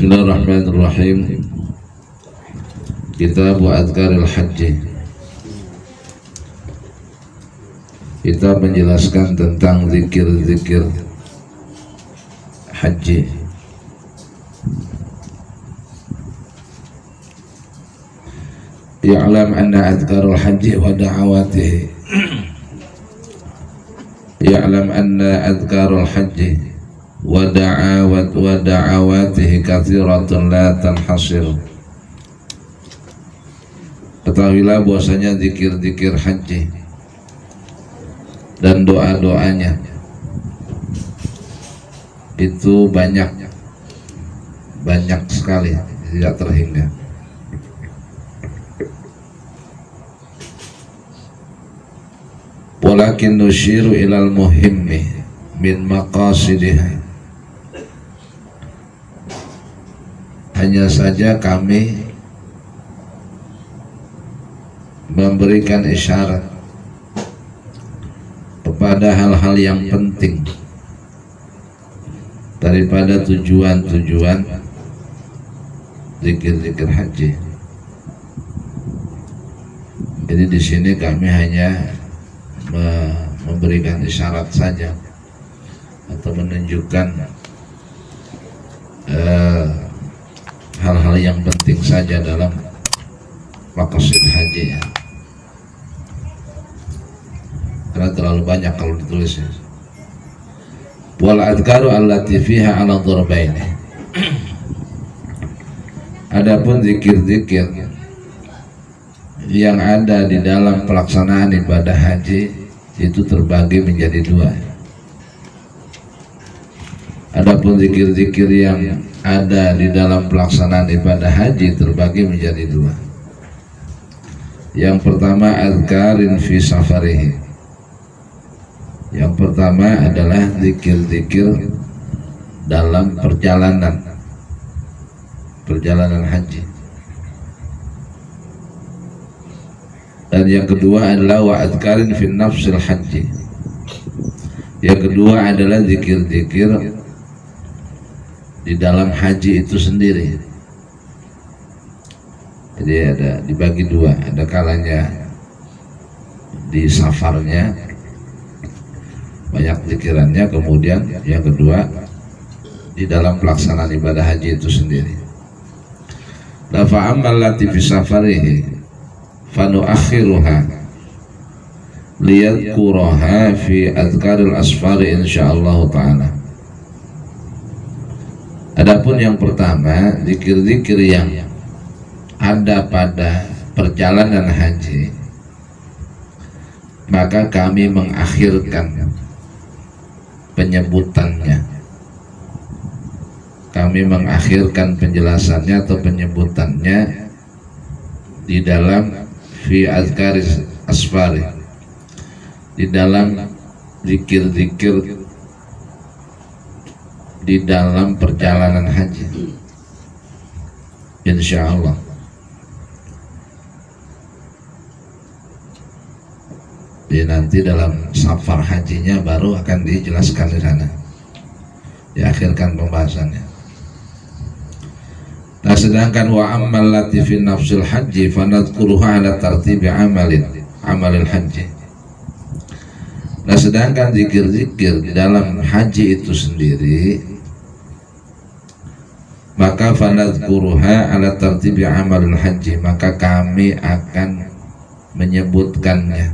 Bismillahirrahmanirrahim. Kitab Adhkaril Haji. Kita menjelaskan tentang zikir-zikir haji. Ya'lam anna adhkarul haji wa da'awatihi. Ya'lam anna adhkarul haji wa da'awatihi katsiratun la tanhasir. Ketahuilah bahwasanya zikir-zikir haji dan doa-doanya itu banyak sekali, tidak terhingga. Walakin nusyiru ilal muhimmi min maqasidiha. Hanya saja kami memberikan isyarat kepada hal-hal yang penting daripada tujuan-tujuan zikir-zikir haji. Jadi di sini kami hanya memberikan isyarat saja atau menunjukkan hal-hal yang penting saja dalam maqasid haji ya. Karena terlalu banyak kalau ditulis ya. Wal adhkaru allati fiha ala dharbaini. Adapun zikir-zikir yang ada di dalam pelaksanaan ibadah haji itu terbagi menjadi dua. Adapun zikir-zikir yang ada di dalam pelaksanaan ibadah haji terbagi menjadi dua. Yang pertama adhkarin fi safarihi. Yang pertama adalah zikir-zikir dalam perjalanan haji. Dan yang kedua adalah wa adhkarin fi nafsil haji. Yang kedua adalah zikir-zikir di dalam haji itu sendiri. Jadi ada dibagi dua, ada kalanya di safarnya banyak zikirannya, kemudian yang kedua di dalam pelaksanaan ibadah haji itu sendiri. La fa'ammal lati fi safarihi fanu'akhiruha liyadhkuraha fi adhkaril asfari insyaallah ta'ala. Adapun yang pertama, zikir-zikir yang ada pada perjalanan haji, maka kami mengakhirkan penyebutannya. Kami mengakhirkan penjelasannya atau penyebutannya di dalam fi azkaris asfari, di dalam zikir-zikir di dalam perjalanan haji, insyaallah. Jadi nanti dalam safar hajinya baru akan dijelaskan di sana, diakhirkan pembahasannya. Nah, sedangkan wa ammal lati fi nafsil haji fanadhkuruha ala tartibi amalil haji. Nah, sedangkan zikir-zikir di dalam haji itu sendiri, maka fanadhkuruha ala tartibi amalil haji, maka kami akan menyebutkannya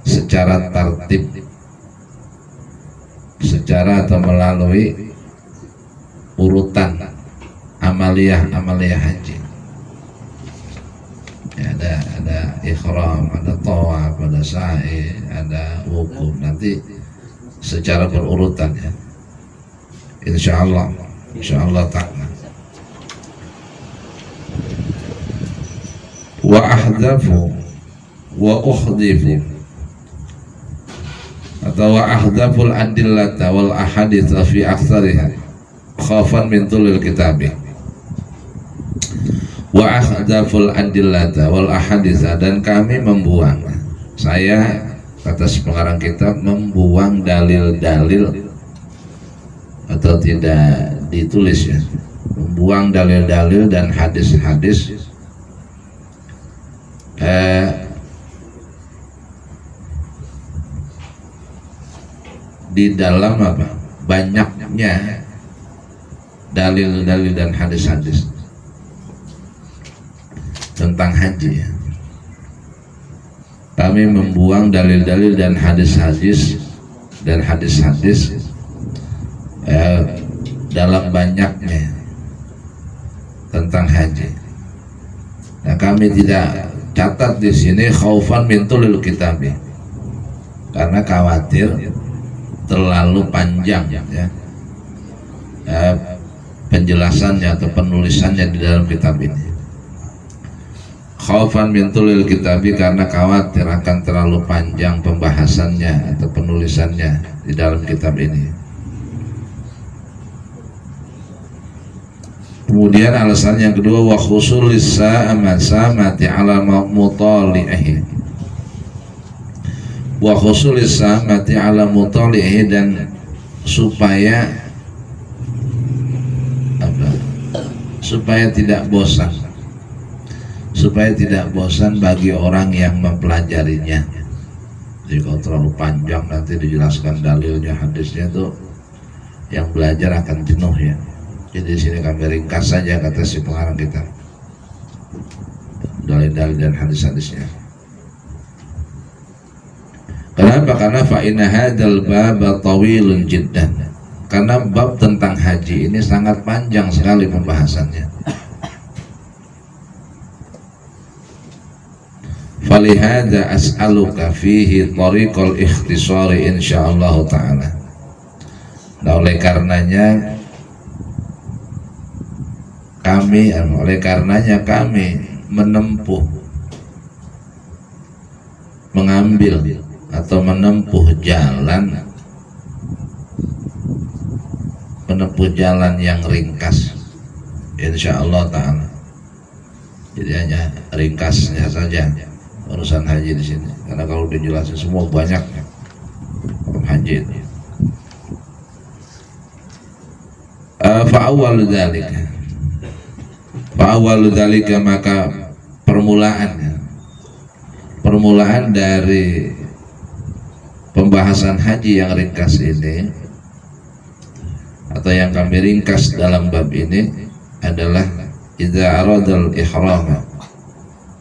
secara tertib, secara atau melalui urutan amaliyah haji ya, ada ikhram, ada tawaf, ada sa'i, ada wukuf, nanti secara berurutan ya, insyaallah ta'ala. Wa ahdafu wa ukhdifu atau wa ahdaful adillata wal ahaditha fi aktsariha khafan min tulil kitabi. Wa ahdaful adillata wal ahaditha, dan kami membuang, saya kata pengarang kitab, membuang dalil-dalil atau tidak ditulis ya, membuang dalil-dalil dan hadis-hadis di dalam apa? Banyaknya dalil-dalil dan hadis-hadis tentang haji. Kami membuang dalil-dalil dan hadis-hadis dalam banyaknya tentang haji. Nah, kami tidak catat di sini khaufan min tulil kitabi, karena khawatir terlalu panjang ya, penjelasannya atau penulisannya di dalam kitab ini. Khaufan min tulil kitabi, karena khawatir akan terlalu panjang pembahasannya atau penulisannya di dalam kitab ini. Kemudian alasan yang kedua, wa khusulis samati ala mutali'ihi, wa khusulis samati ala mutali'ihi, dan supaya apa? Supaya tidak bosan, supaya tidak bosan bagi orang yang mempelajarinya. Jadi kalau terlalu panjang nanti dijelaskan dalilnya, hadisnya, tuh yang belajar akan jenuh ya. Jadi di sini kami ringkas saja, kata si pengarang kita, dalil-dalil dan hadis-hadisnya. Kenapa? Karena fa inna hadzal bab tawilun jiddan. Karena bab tentang haji ini sangat panjang sekali pembahasannya. Falihada as'aluka fihi tariqal ikhtisari insyaallah ta'ala. Nah, oleh karenanya kami menempuh, mengambil atau menempuh jalan yang ringkas insyaallah ta'ala. Jadi hanya ringkasnya saja urusan haji di sini, karena kalau dijelasin semua banyak haji. Fa'awwalu dzalika, maka permulaan dari pembahasan haji yang ringkas ini, atau yang kami ringkas dalam bab ini, adalah idza aradal ihram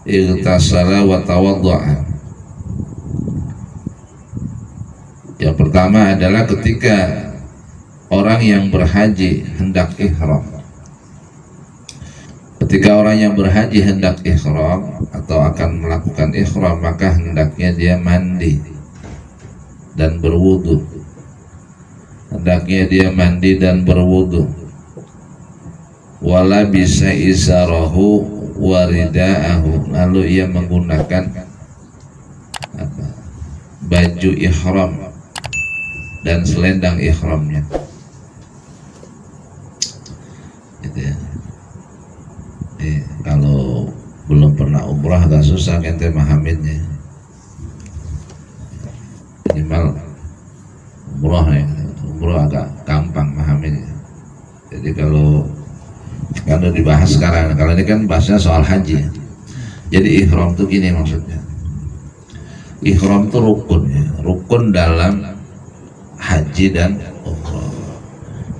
igtasala wa tawaddu'a. Yang pertama adalah ketika orang yang berhaji hendak ihram. Ketika orang yang berhaji hendak ihram atau akan melakukan ihram, maka hendaknya dia mandi dan berwudu. Hendaknya dia mandi dan berwudu. Wala bisa izarahu waridaahu, lalu ia menggunakan apa? Baju ihram dan selendang ihramnya. Gitu ya. Kalau belum pernah umrah agak susah ente memahaminya. Minimal umrah ya, umrah agak gampang memahaminya. Jadi kalau dibahas sekarang, kalau ini kan bahasnya soal haji. Jadi ihram itu gini maksudnya. Ihram itu rukun ya, rukun dalam haji dan umrah.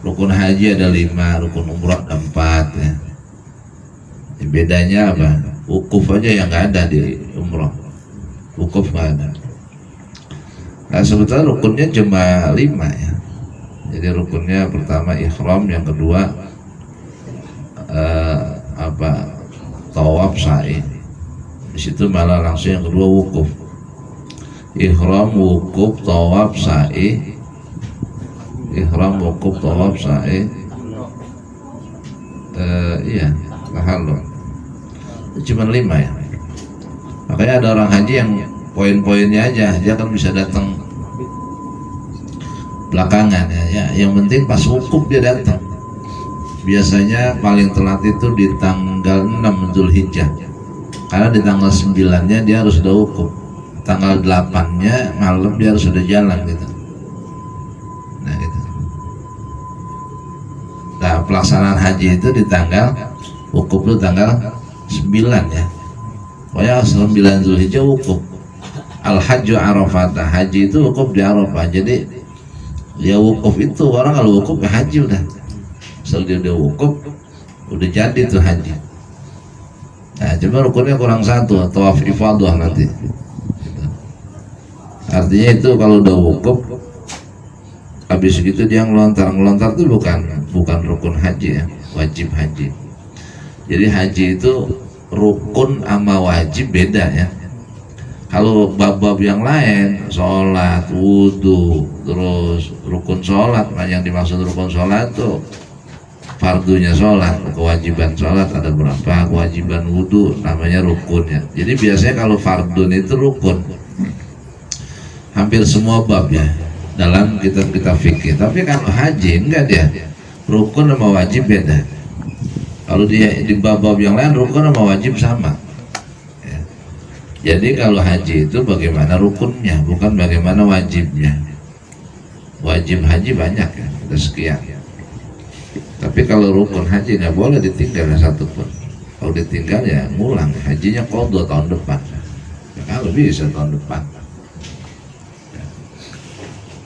Rukun haji ada 5, rukun umrah ada 4 ya. Bedanya apa? Wukuf aja yang nggak ada di umrah, wukuf nggak ada. Nah, sebetulnya rukunnya cuma 5 ya. Jadi rukunnya pertama ihram, yang kedua tawaf sa'i. Di situ malah langsung yang kedua wukuf. Ihram, wukuf, tawaf sa'i. Ihram, wukuf, tawaf sa'i. Iya, tahallul. Cuma 5 ya. Makanya ada orang haji yang poin-poinnya aja, dia kan bisa datang belakangan ya. Yang penting pas wukuf dia datang. Biasanya paling telat itu di tanggal 6 Zulhijjah, karena di tanggal 9-nya dia harus sudah wukuf, tanggal 8-nya malam dia harus sudah jalan gitu. Nah gitu. Nah pelaksanaan haji itu di tanggal wukuf itu tanggal 9 ya. Pokoknya 9 Zulhijjah wukuf. Al-Hajju Arafat, haji itu wukuf di Arafah. Jadi ya wukuf itu orang kalau wukuf ya haji udah. Setelah dia udah wukuf udah jadi tuh haji. Nah cuma rukunnya kurang satu, tawaf ifadah nanti. Artinya itu kalau udah wukuf habis gitu dia ngelontar itu bukan rukun haji ya, wajib haji. Jadi haji itu rukun sama wajib beda ya. Kalau bab-bab yang lain, sholat, wudhu, terus rukun sholat, yang dimaksud rukun sholat itu fardunya sholat, kewajiban sholat ada berapa, kewajiban wudhu namanya rukunnya. Jadi biasanya kalau fardun itu rukun, hampir semua bab ya dalam kitab-kitab fikih. Tapi kalau haji enggak, dia rukun sama wajib beda. Kalau dia di bab-bab yang lain rukun sama wajib sama. Jadi kalau haji itu bagaimana rukunnya, bukan bagaimana wajibnya. Wajib haji banyak ya, ada sekian. Tapi kalau rukun haji nggak boleh ditinggal satu pun. Kalau ditinggal ya ngulang, hajinya qadha tahun depan. Ya, kalau bisa tahun depan.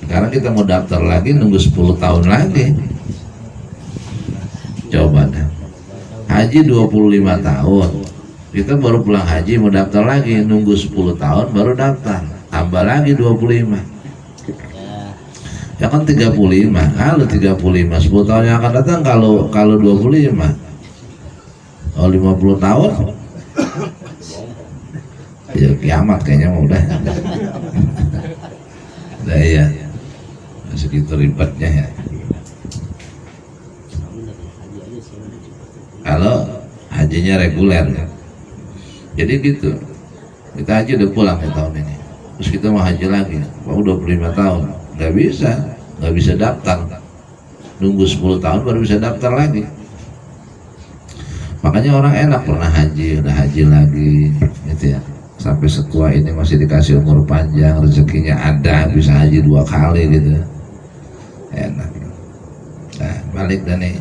Sekarang kita mau daftar lagi, nunggu 10 tahun lagi. Coba dah. Haji 25 tahun. Kita baru pulang haji mau daftar lagi, nunggu 10 tahun baru daftar, tambah lagi 25 ya kan 35. Kalau 35 10 tahun yang akan datang, kalau 25 kalau 50 tahun ya kiamat kayaknya mau udah. Nah iya segitu ribetnya ya. Kalau hajinya reguler ya. Jadi gitu, kita haji udah pulang ya tahun ini, terus kita mau haji lagi, mau 25 tahun, nggak bisa daftar, nunggu 10 tahun baru bisa daftar lagi. Makanya orang enak pernah haji, udah haji lagi, gitu ya, sampai setua ini masih dikasih umur panjang, rezekinya ada, bisa haji 2 kali gitu, enak. Nah balik dan nih,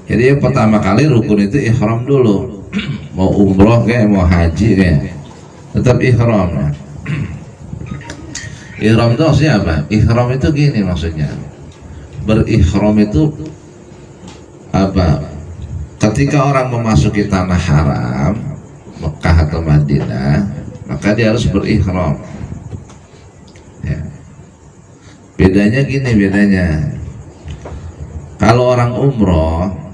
jadi yang pertama kali rukun itu ihram dulu. Mau umroh kayak mau haji kayak tetap ihram ya. Ihram itu maksudnya apa? Ihram itu gini maksudnya, berihram itu apa? Ketika orang memasuki tanah haram Mekah atau Madinah, maka dia harus berihram ya. Bedanya gini, kalau orang umroh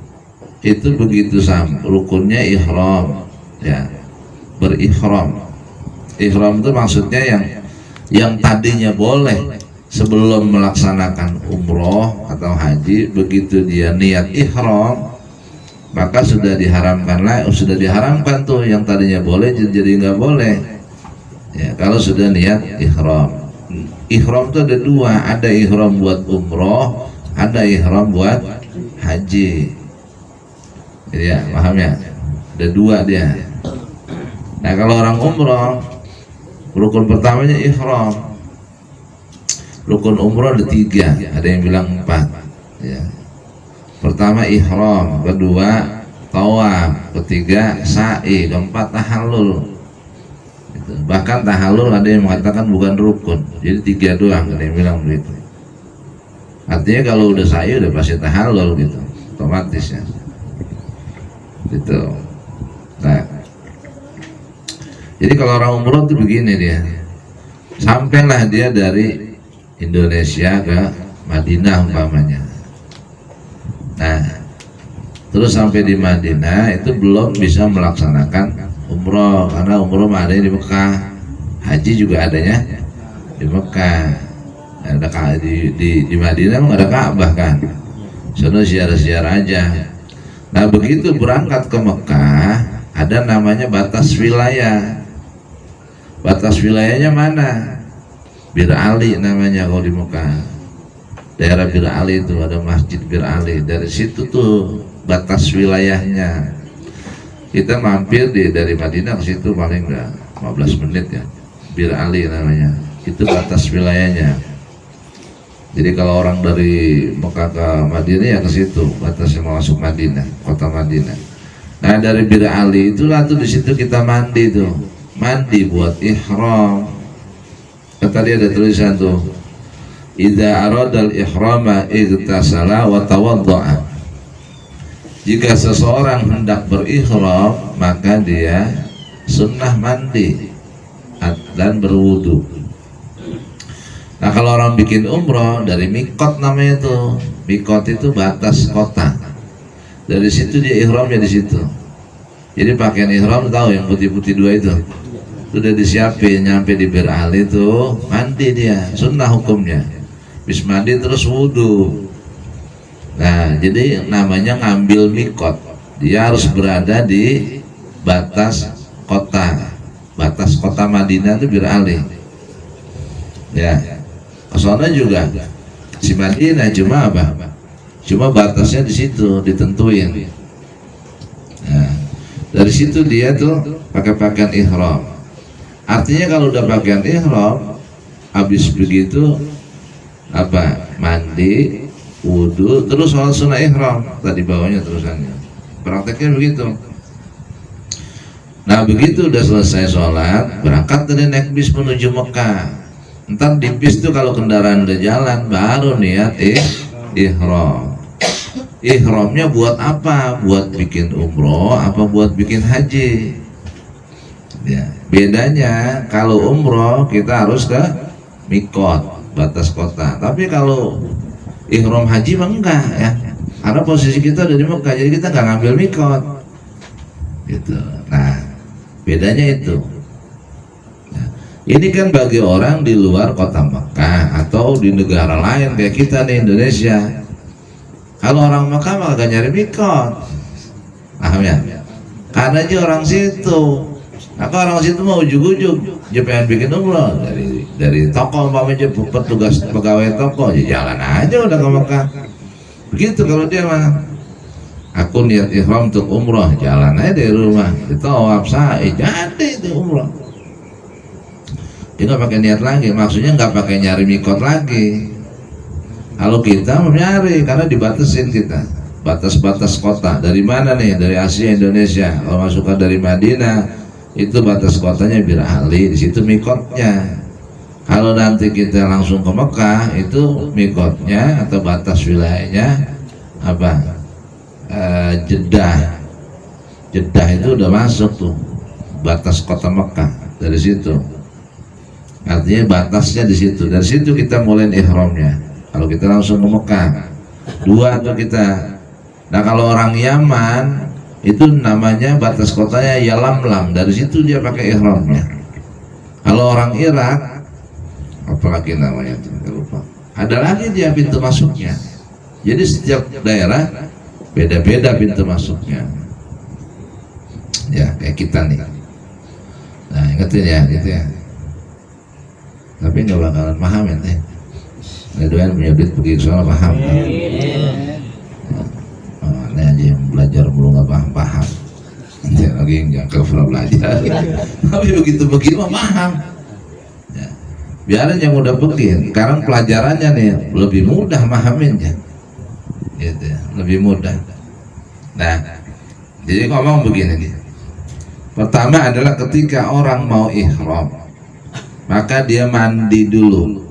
itu begitu sama rukunnya ihram ya, berihram. Ihram itu maksudnya yang tadinya boleh sebelum melaksanakan umroh atau haji, begitu dia niat ihram maka sudah diharamkan tuh yang tadinya boleh jadi nggak boleh ya, kalau sudah niat ihram. Ihram itu ada 2, ada ihram buat umroh, ada ihram buat haji. Ya, paham ya? Ada 2 dia. Nah kalau orang umroh, rukun pertamanya ihram. Rukun umroh ada 3, ada yang bilang 4 ya. Pertama ihram, kedua tawaf, ketiga sa'i, keempat tahallul gitu. Bahkan tahallul ada yang mengatakan bukan rukun, jadi 3 doang, ada yang bilang begitu. Artinya kalau udah sa'i udah pasti tahallul gitu, otomatis ya gitu. Nah jadi kalau orang umroh itu begini, dia sampailah dia dari Indonesia ke Madinah umpamanya. Nah terus sampai di Madinah itu belum bisa melaksanakan umroh, karena umroh adanya di Mekah, haji juga adanya di Mekah. Ada di Madinah nggak ada Ka'bah kan, sono ziarah-ziarah aja. Nah begitu berangkat ke Mekah, ada namanya batas wilayah. Batas wilayahnya mana? Bir Ali namanya kalau di Mekah. Daerah Bir Ali itu ada Masjid Bir Ali. Dari situ tuh batas wilayahnya. Kita mampir dari Madinah ke situ paling udah 15 menit ya. Bir Ali namanya. Itu batas wilayahnya. Jadi kalau orang dari Mekah ke Madinah ya ke situ batasnya mau masuk Madinah, kota Madinah. Nah dari Bir Ali itulah tuh di situ kita mandi tuh, mandi buat ihram. Kata dia ada tulisan tuh, idza aradal ihrama igtasala wa tawaddaa. Jika seseorang hendak berihram maka dia sunnah mandi dan berwudu. Nah kalau orang bikin umroh dari mikot namanya itu, mikot itu batas kota. Dari situ dia ihramnya di situ. Jadi pakaian ihram tahu yang putih-putih dua itu, sudah disiapin nyampe di Bir Ali itu mandi dia, sunnah hukumnya. Bis mandi terus wudu. Nah jadi namanya ngambil mikot. Dia harus berada di batas kota. Batas kota Madinah itu Bir Ali. Ya. Kesana juga si Madinah cuma apa? Cuma batasnya di situ ditentuin. Nah, dari situ dia tuh pakai pakaian ihram. Artinya kalau udah pakaian ihram, habis begitu apa? Mandi, wudu, terus sholat sunnah ihram. Tadi bawahnya terusannya. Prakteknya begitu. Nah begitu udah selesai sholat, berangkat dari naik bis menuju Mekah. Ntar di bis tuh kalau kendaraan udah jalan baru niat ihram. Ihramnya buat apa? Buat bikin umroh apa buat bikin haji? Ya, bedanya kalau umroh kita harus ke mikot, batas kota. Tapi kalau ihram haji mah enggak ya. Karena posisi kita udah di Mekah, jadi kita nggak ngambil mikot. Gitu. Nah, bedanya itu. Ini kan bagi orang di luar kota Mekah atau di negara lain kayak kita nih Indonesia. Kalau orang Mekah mah gak nyari mikot, paham ya? Karena aja orang situ. Nah kalau orang situ mau ujuk-ujuk, dia pengen bikin umroh dari toko umpamanya petugas pegawai toko, ya jalan aja udah ke Mekah. Begitu kalau dia mah. Aku niat ihram untuk umroh, jalan aja dari rumah. Itu tawaf sa'i, jadi itu umroh. Dia nggak pakai niat lagi, maksudnya nggak pakai nyari mikot lagi. Kalau kita mau nyari, karena dibatasin kita, batas-batas kota. Dari mana nih? Dari Asia Indonesia. Kalau masukkan dari Madinah, itu batas kotanya Bir Ali, di situ mikotnya. Kalau nanti kita langsung ke Mekah, itu mikotnya atau batas wilayahnya apa? Jeddah. Jeddah itu udah masuk tuh, batas kota Mekah dari situ. Artinya batasnya di situ. Dari situ kita mulai ihramnya. Kalau kita langsung ke Mekah, dua tuh kita. Nah kalau orang Yaman itu namanya batas kotanya Yalamlam. Dari situ dia pakai ihramnya. Kalau orang Irak, apalagi namanya itu, lupa. Ada lagi dia pintu masuknya. Jadi setiap daerah beda-beda pintu masuknya. Ya kayak kita nih. Nah ingetin ya, gitu ya. Tapi nggak bakalan paham ya teh. Ada punya duit pergi ke sana paham kan? Ini aja yang belajar belum nggak paham. Nanti lagi yang jangkau pernah belajar. Tapi begitu mah paham. Ya. Biarin yang udah pergi. Sekarang pelajarannya nih lebih mudah pahaminnya. Gitu ya, lebih mudah. Nah, jadi ngomong begini nih. Pertama adalah ketika orang mau ihram, maka dia mandi dulu,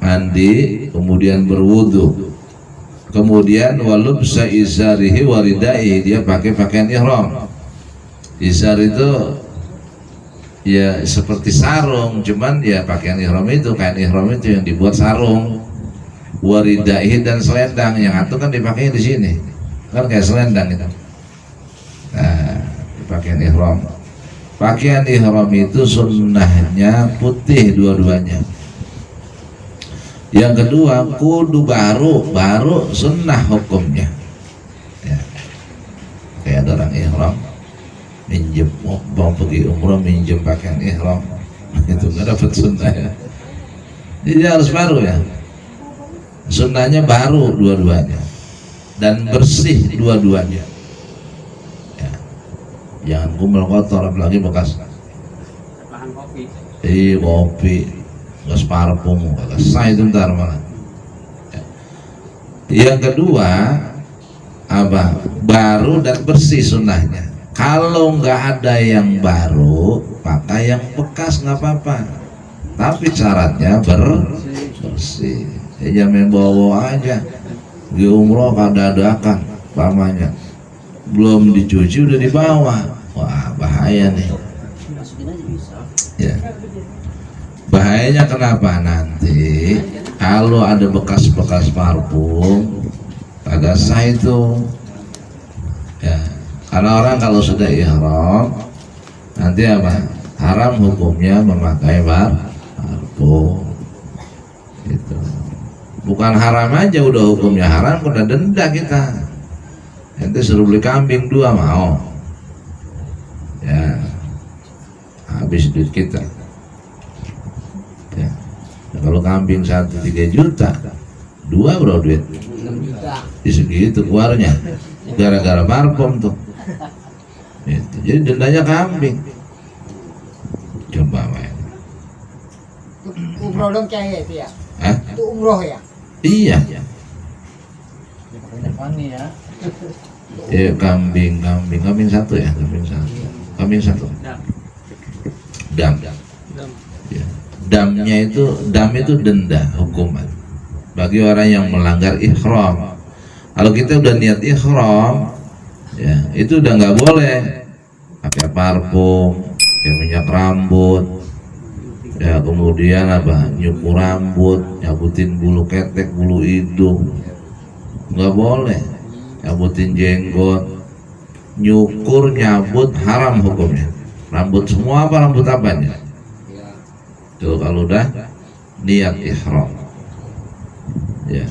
mandi kemudian berwudu, kemudian walubsa izarihi waridai, dia pakai pakaian ihram. Izar itu ya seperti sarung, cuman ya pakaian ihram itu, kain ihram itu yang dibuat sarung. Waridai dan selendang, yang satu kan dipakai di sini, kan kayak selendang itu. Nah, pakaian ihram. Pakaian ihram itu sunnahnya putih dua-duanya. Yang kedua kudu baru sunnah hukumnya. Ya. Kayak ada orang ihram minjem, mau pergi umroh minjem pakaian ihram, itu nggak dapat sunnah ya. Jadi harus baru ya. Sunnahnya baru dua-duanya dan bersih dua-duanya. Jangan kumel kotor, apalagi bekas bahan kopi, kopi, bekas parfum, bekas saya itu ntar malah. Yang kedua apa? Baru dan bersih sunnahnya. Kalau nggak ada yang baru, pakai yang bekas nggak apa-apa. Tapi syaratnya bersih. Ya jangan bawa aja. Di umroh kadadakan, pamannya belum dicuci udah dibawa. Wah bahaya nih. Ya. Bahayanya kenapa? Nanti kalau ada bekas-bekas parfum ada sah itu ya, karena orang kalau sudah ihram nanti apa? Haram hukumnya memakai parfum gitu. Bukan haram aja udah hukumnya haram, udah denda kita. Nanti suruh beli kambing 2 mau ya, habis duit kita ya. Nah, kalau kambing 1 3 juta, 2 berapa duit? 6 juta. Di segitu keluarnya gara-gara parfum tuh gitu. Jadi dendanya kambing. Coba main umroh dong kayak itu ya. Itu umroh ya? Iya ya. Ya kambing 1 ya, kambing 1 dam ya. Dam itu denda hukuman bagi orang yang melanggar ihram. Kalau kita udah niat ihram ya itu udah nggak boleh pakai parfum, pakai minyak rambut ya, kemudian apa, nyukur rambut, nyabutin bulu ketek, bulu hidung, nggak boleh. Nyabutin jenggot, nyukur, nyabut haram hukumnya. Rambut semua apa, rambut apanya? Tuh kalau udah niat ihram ya.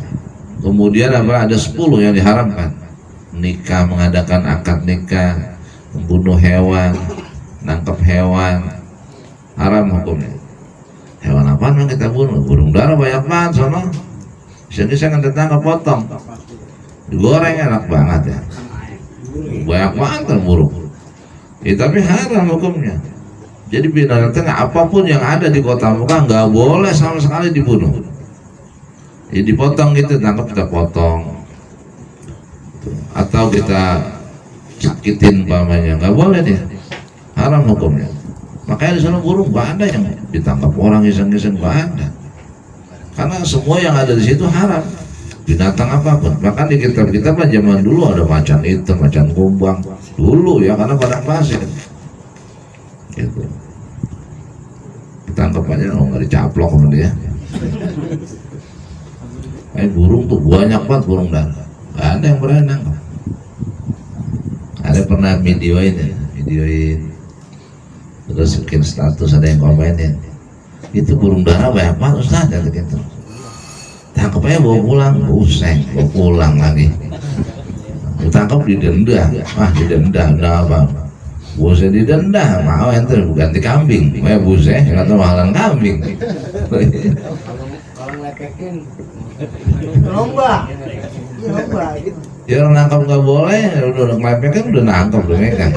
Kemudian apa, ada 10 yang diharamkan. Nikah, mengadakan akad nikah, membunuh hewan, nangkep hewan, haram hukumnya. Hewan apa yang kita bunuh? Burung dara banyak banget sono. Sini saya akan tetangga potong, digoreng enak banget ya, banyak banget kan burung ya, tapi haram hukumnya. Jadi binatang apapun yang ada di kota Mekah nggak boleh sama sekali dibunuh ya, dipotong gitu, tangkap kita potong atau kita sakitin pamannya, nggak boleh dia, haram hukumnya. Makanya di sana burung nggak ada yang ditangkap orang iseng-iseng, nggak ada, karena semua yang ada di situ haram, binatang apapun. Bahkan di kitab-kitab zaman dulu ada macan hitam, macan kumbang dulu ya, karena padang pasir gitu. Ditangkap aja nggak dicaplok sama dia. Burung tuh banyak banget, burung dara, nggak ada yang berani nangkap. Ada pernah videoin terus bikin status, ada yang komenin itu burung dara banyak banget Ustaz gitu. Tangkap aja bawa pulang, buseng, bawa pulang lagi. Tangkap didenda, didenda, udah apa? Buseng didenda, mau ente ganti kambing, buseng, kata mahalan kambing. Kalau ngelepekin, lomba. Ya orang nangkap nggak boleh, udah ngelepekin udah nangkap, udah megang.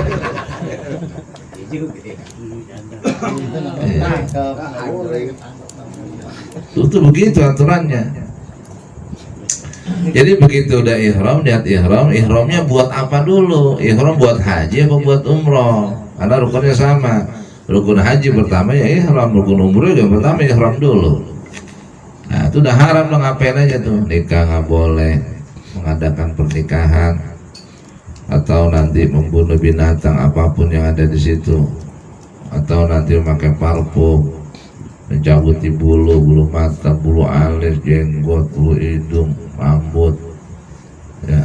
Itu begitu aturannya. Jadi begitu udah ihram, niat ihramnya buat apa dulu? Ihram buat haji apa buat umroh? Karena rukunnya sama. Rukun haji pertama ya ihram, rukun umroh juga pertama ihram dulu. Nah itu udah haram lo, ngapain aja tuh? Nikah nggak boleh, mengadakan pernikahan atau nanti membunuh binatang apapun yang ada di situ, atau nanti memakai parfum, mencabuti bulu mata, bulu alis, jenggot, bulu hidung, rambut ya,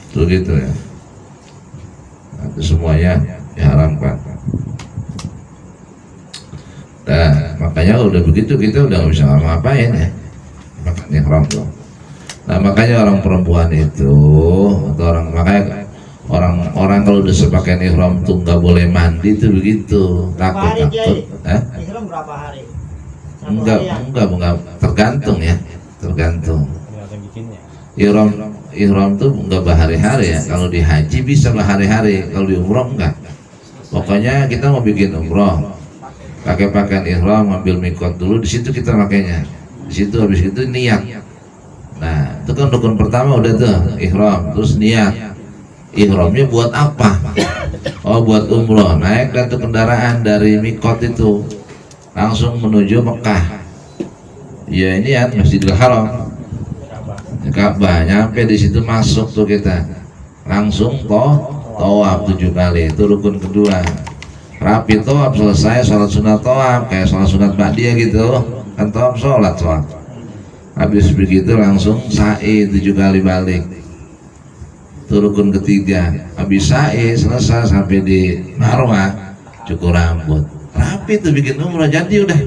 itu gitu ya. Nah, itu semuanya diharamkan. Nah makanya udah begitu kita udah nggak bisa ngapa-ngapain ya, makanya ihram tuh. Nah makanya orang perempuan itu atau makanya orang kalau udah sepakaian ihram tuh nggak boleh mandi tuh begitu, takut. Ihram berapa hari? Enggak, tergantung ya, tergantung. Ihram tuh enggak berhari-hari ya. Kalau di haji bisa berhari-hari, kalau di umroh enggak. Pokoknya kita mau bikin umroh, pakai pakaian ihram, ambil mikot dulu, di situ kita makainya. Di situ habis itu niat. Nah, itu kan rukun pertama udah tuh ihram, terus niat. Ihramnya buat apa? Oh, buat umroh. Naik satu kendaraan dari mikot itu langsung menuju Mekah. Ya ini ya Masjidil Haram, Ka'bah. Nyampe di situ masuk tuh kita langsung tawaf 7 kali. Itu rukun kedua. Rapi tawaf selesai, sholat sunat tawaf kayak sholat sunat ba'diyah gitu kan, tawaf sholat. Habis begitu langsung sa'i 7 kali balik. Itu rukun ketiga. Habis sa'i selesai sampai di Marwah cukur rambut. Rapi tuh bikin umrah jadi udah.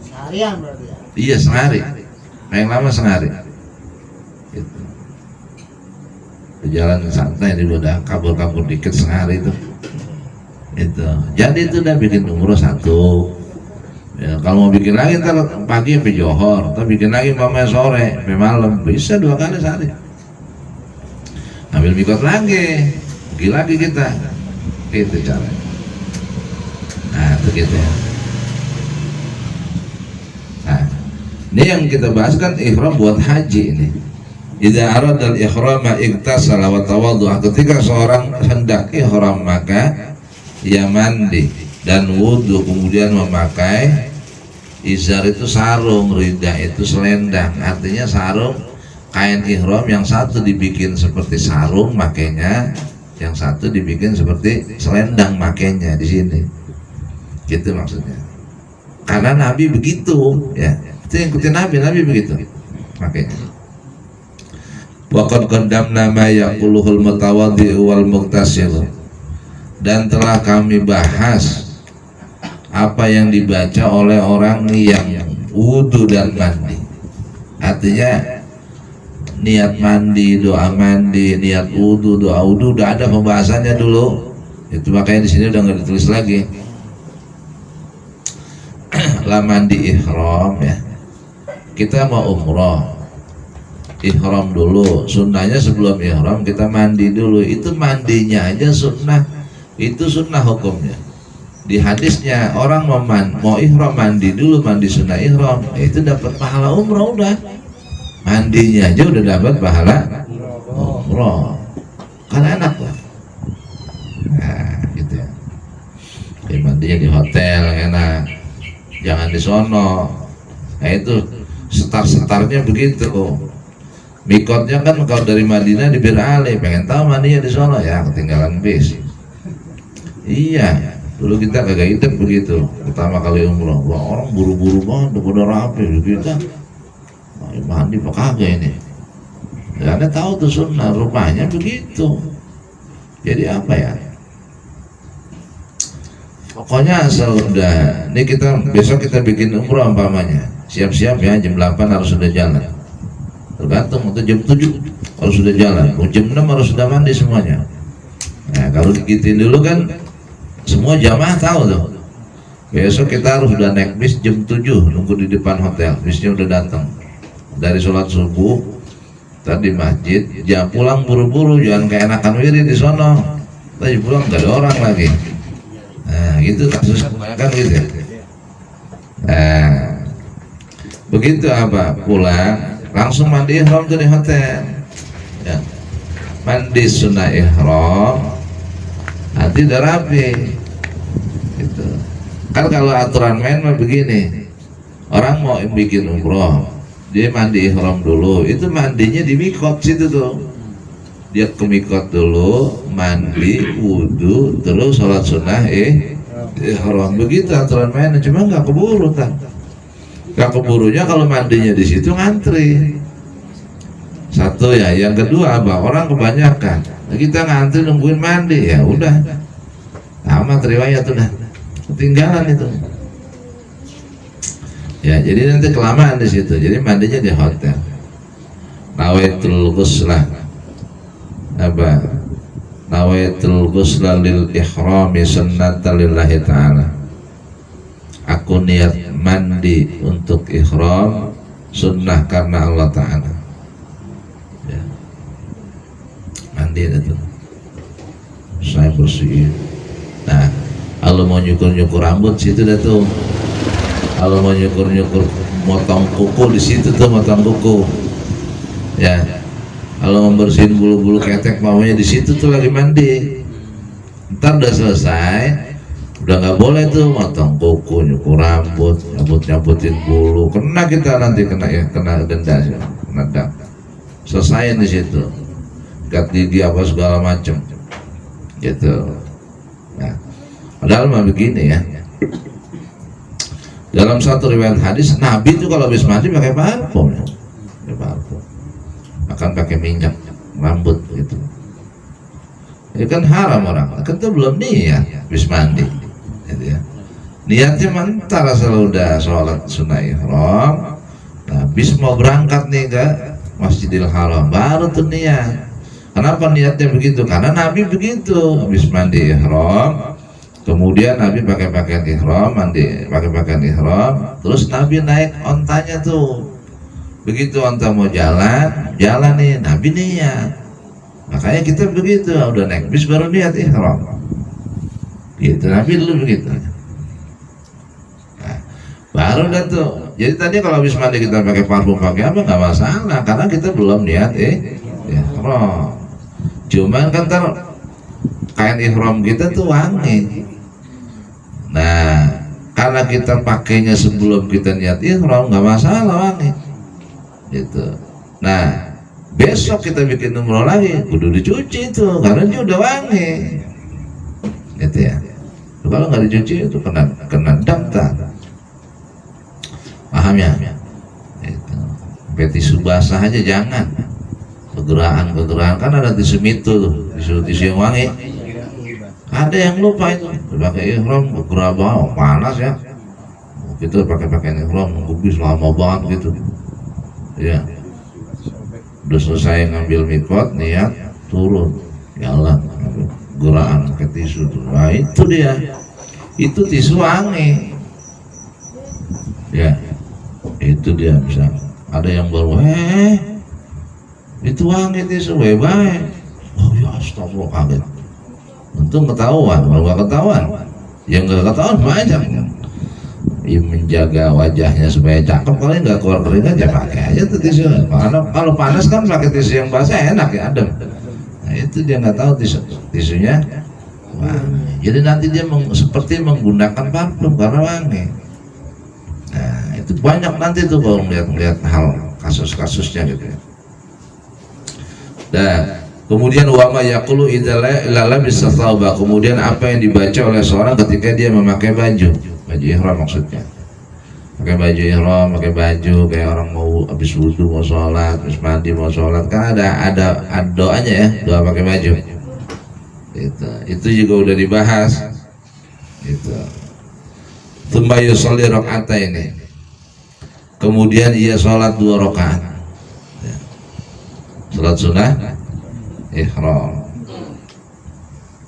Seharian berarti ya? Iya sehari. Paling lama sehari. Gitu. Jalan santai di udah kabur-kabur dikit sehari itu. Itu. Jadi itu udah bikin umroh 1. Ya, kalau mau bikin lagi ntar pagi sampai Johor, ntar bikin lagi mamanya sore sampai malam, bisa 2 kali sehari. Ambil mikot lagi, pergi lagi kita. Itu caranya. Nah itu gitu ya. Nah, ini yang kita bahas kan ihram buat haji ini. Idza arada al-ihrama iktasala wa tawaddu'a. Ketika seorang hendak ihram maka ia mandi dan wudhu, kemudian memakai izar itu sarung, rida itu selendang. Artinya sarung kain ihram yang satu dibikin seperti sarung makanya, yang satu dibikin seperti selendang makanya di sini. Gitu maksudnya. Karena Nabi begitu, ya. Itu yang ikutin Nabi begitu. Makanya. Waqad qaddamna ma yaquluhul mutawaddi'u wal mughtasil. Dan telah kami bahas apa yang dibaca oleh orang yang wudu dan mandi. Artinya niat mandi, doa mandi, niat wudu, doa wudu udah ada pembahasannya dulu. Itu makanya di sini udah nggak ditulis lagi. Lah mandi ihram ya. Kita mau umroh, ihram dulu. Sunnahnya sebelum ihram kita mandi dulu. Itu mandinya aja sunnah. Itu sunnah hukumnya. Di hadisnya orang mau ihram mandi dulu, mandi sunnah ihram, itu dapat pahala umroh udah. Mandinya aja udah dapat pahala umroh. Kan enak lah. Nah, gitu ya. Mandinya di hotel enak. Jangan di sono. Nah itu setar-setarnya begitu. Mikotnya kan kalau dari Madinah di Bir Ali, pengen tahu mandinya di sono ya ketinggalan bis. Iya, dulu kita kagak hidup begitu. Pertama kali umroh, wah orang buru-buru banget, udah rapi kita. Mandi apa kagak ini? Ya, Anda tahu tuh sunnah, rupanya begitu. Jadi apa ya? Pokoknya asal udah, ini kita besok kita bikin umroh umpamanya. Siap-siap ya, jam 8 harus sudah jalan. Tergantung untuk jam 7 harus sudah jalan. Jam 6 harus sudah mandi semuanya. Nah, kalau digitin dulu kan semua jamaah tahu tuh. Besok kita harus udah naik bis jam 7, nunggu di depan hotel. Bisnya udah datang. Dari sholat subuh tadi masjid, jangan pulang buru-buru, jangan keenakan wirid di sono. Tadi pulang gak ada orang lagi. Nah, gitu kasusnya kebanyakan gitu ya. Nah, begitu apa? Pulang langsung mandi ihram tuh di hotel. Ya. Mandi sunnah ihram, nanti udah rapi. Gitu. Kan kalau aturan main mah begini, orang mau bikin umroh, dia mandi ihram dulu, itu mandinya di mikot situ tuh. Dia ke mikot dulu, mandi, wudu, terus sholat sunnah ihram. Begitu aturan mainnya, cuma nggak keburu kan. Nggak keburunya kalau mandinya di situ ngantri. Satu ya, yang kedua apa? Orang kebanyakan. Kita ngantri nungguin mandi ya udah. Amat riwayat udah. Ketinggalan itu. Ya, jadi nanti kelamaan di situ. Jadi mandinya di hotel. Nawaitul ghuslah. Apa? Nawaitul ghusla lil ihrami sunnatan lillahi ta'ala. Aku niat mandi untuk ihram sunnah karena Allah Ta'ala. Ya. Mandi itu. Saya bersihin. Nah, kalau mau nyukur-nyukur rambut situ dah tuh. Kalau mau nyukur-nyukur motong kuku di situ tuh, motong kuku. Ya, kalau membersihin bulu-bulu ketek maunya di situ tuh lagi mandi. Ntar udah selesai, udah nggak boleh tuh motong kuku, nyukur rambut, nyabut-nyabutin bulu. Kena kita nanti kena denda, kena dam. Selesai di situ, gat gigi apa segala macem, gitu. Nah, padahal mah begini ya. Dalam satu riwayat hadis, Nabi itu kalau habis mandi pakai parfum, ya. Pakai parfum. Akan pakai minyak rambut gitu. Itu kan haram orang, kan itu belum niat habis mandi, gitu ya. Niatnya mantar asal udah sholat sunnah ihram, nah, habis mau berangkat nih ke Masjidil Haram, baru tuh niat. Kenapa niatnya begitu? Karena Nabi begitu, habis mandi ihram, kemudian Nabi pakai pakaian ihram, mandi pakai pakaian ihram, terus Nabi naik ontanya tuh. Begitu onta mau jalan nih, Nabi niat. Makanya kita begitu, udah naik bis baru niat ihram. Gitu, Nabi dulu begitu. Nah, baru dah tuh. Jadi tadi kalau habis mandi kita pakai parfum pakai apa nggak masalah, karena kita belum niat ihram. Cuman kan kain ihram kita tuh wangi. Nah, karena kita pakainya sebelum kita niat ihram nggak masalah wangi. Gitu. Nah, besok kita bikin umroh lagi, kudu dicuci itu karena dia udah wangi, gitu ya. Kalau nggak dicuci itu kena daftar, paham ya? Itu. Tisu basah aja jangan. Kegerahan kan ada tisu itu tuh, tisu yang wangi. Ada yang lupa itu, pakai ihram gerah banget, panas ya. Kita pakai ihram, kubis lama banget gitu, ya. Udah selesai ngambil mikot, niat turun jalan, gerakan ke tisu tuh. Nah itu dia, itu tisu wangi, ya. Itu dia, bisa ada yang baru itu wangi tisu, baik. Oh ya astagfirullah, kaget. Untung ketahuan, kalau nggak ketahuan, yang nggak ketahuan banyak. Menjaga wajahnya supaya cakep, kalau nggak keluar keringat ya pakai aja tuh tisu. Kalau panas kan pakai tisu yang basah enak ya, adem. Nah itu dia nggak tahu tisunya wangi. Jadi nanti dia seperti menggunakan parfum karena wangi. Nah itu banyak nanti tuh kalau melihat hal kasus-kasusnya gitu ya. Dan kemudian wama yaqulu idza bisa thawba, kemudian apa yang dibaca oleh seorang ketika dia memakai baju ihram, maksudnya pakai baju ihram, pakai baju kayak orang mau habis wudu mau sholat, habis mandi mau sholat, kan ada doanya ya, doa pakai baju. Itu juga udah dibahas. Gitu. Tsumma yusalli raka'ataini, kemudian ia sholat 2 rakaat. Sholat sunnah ihram.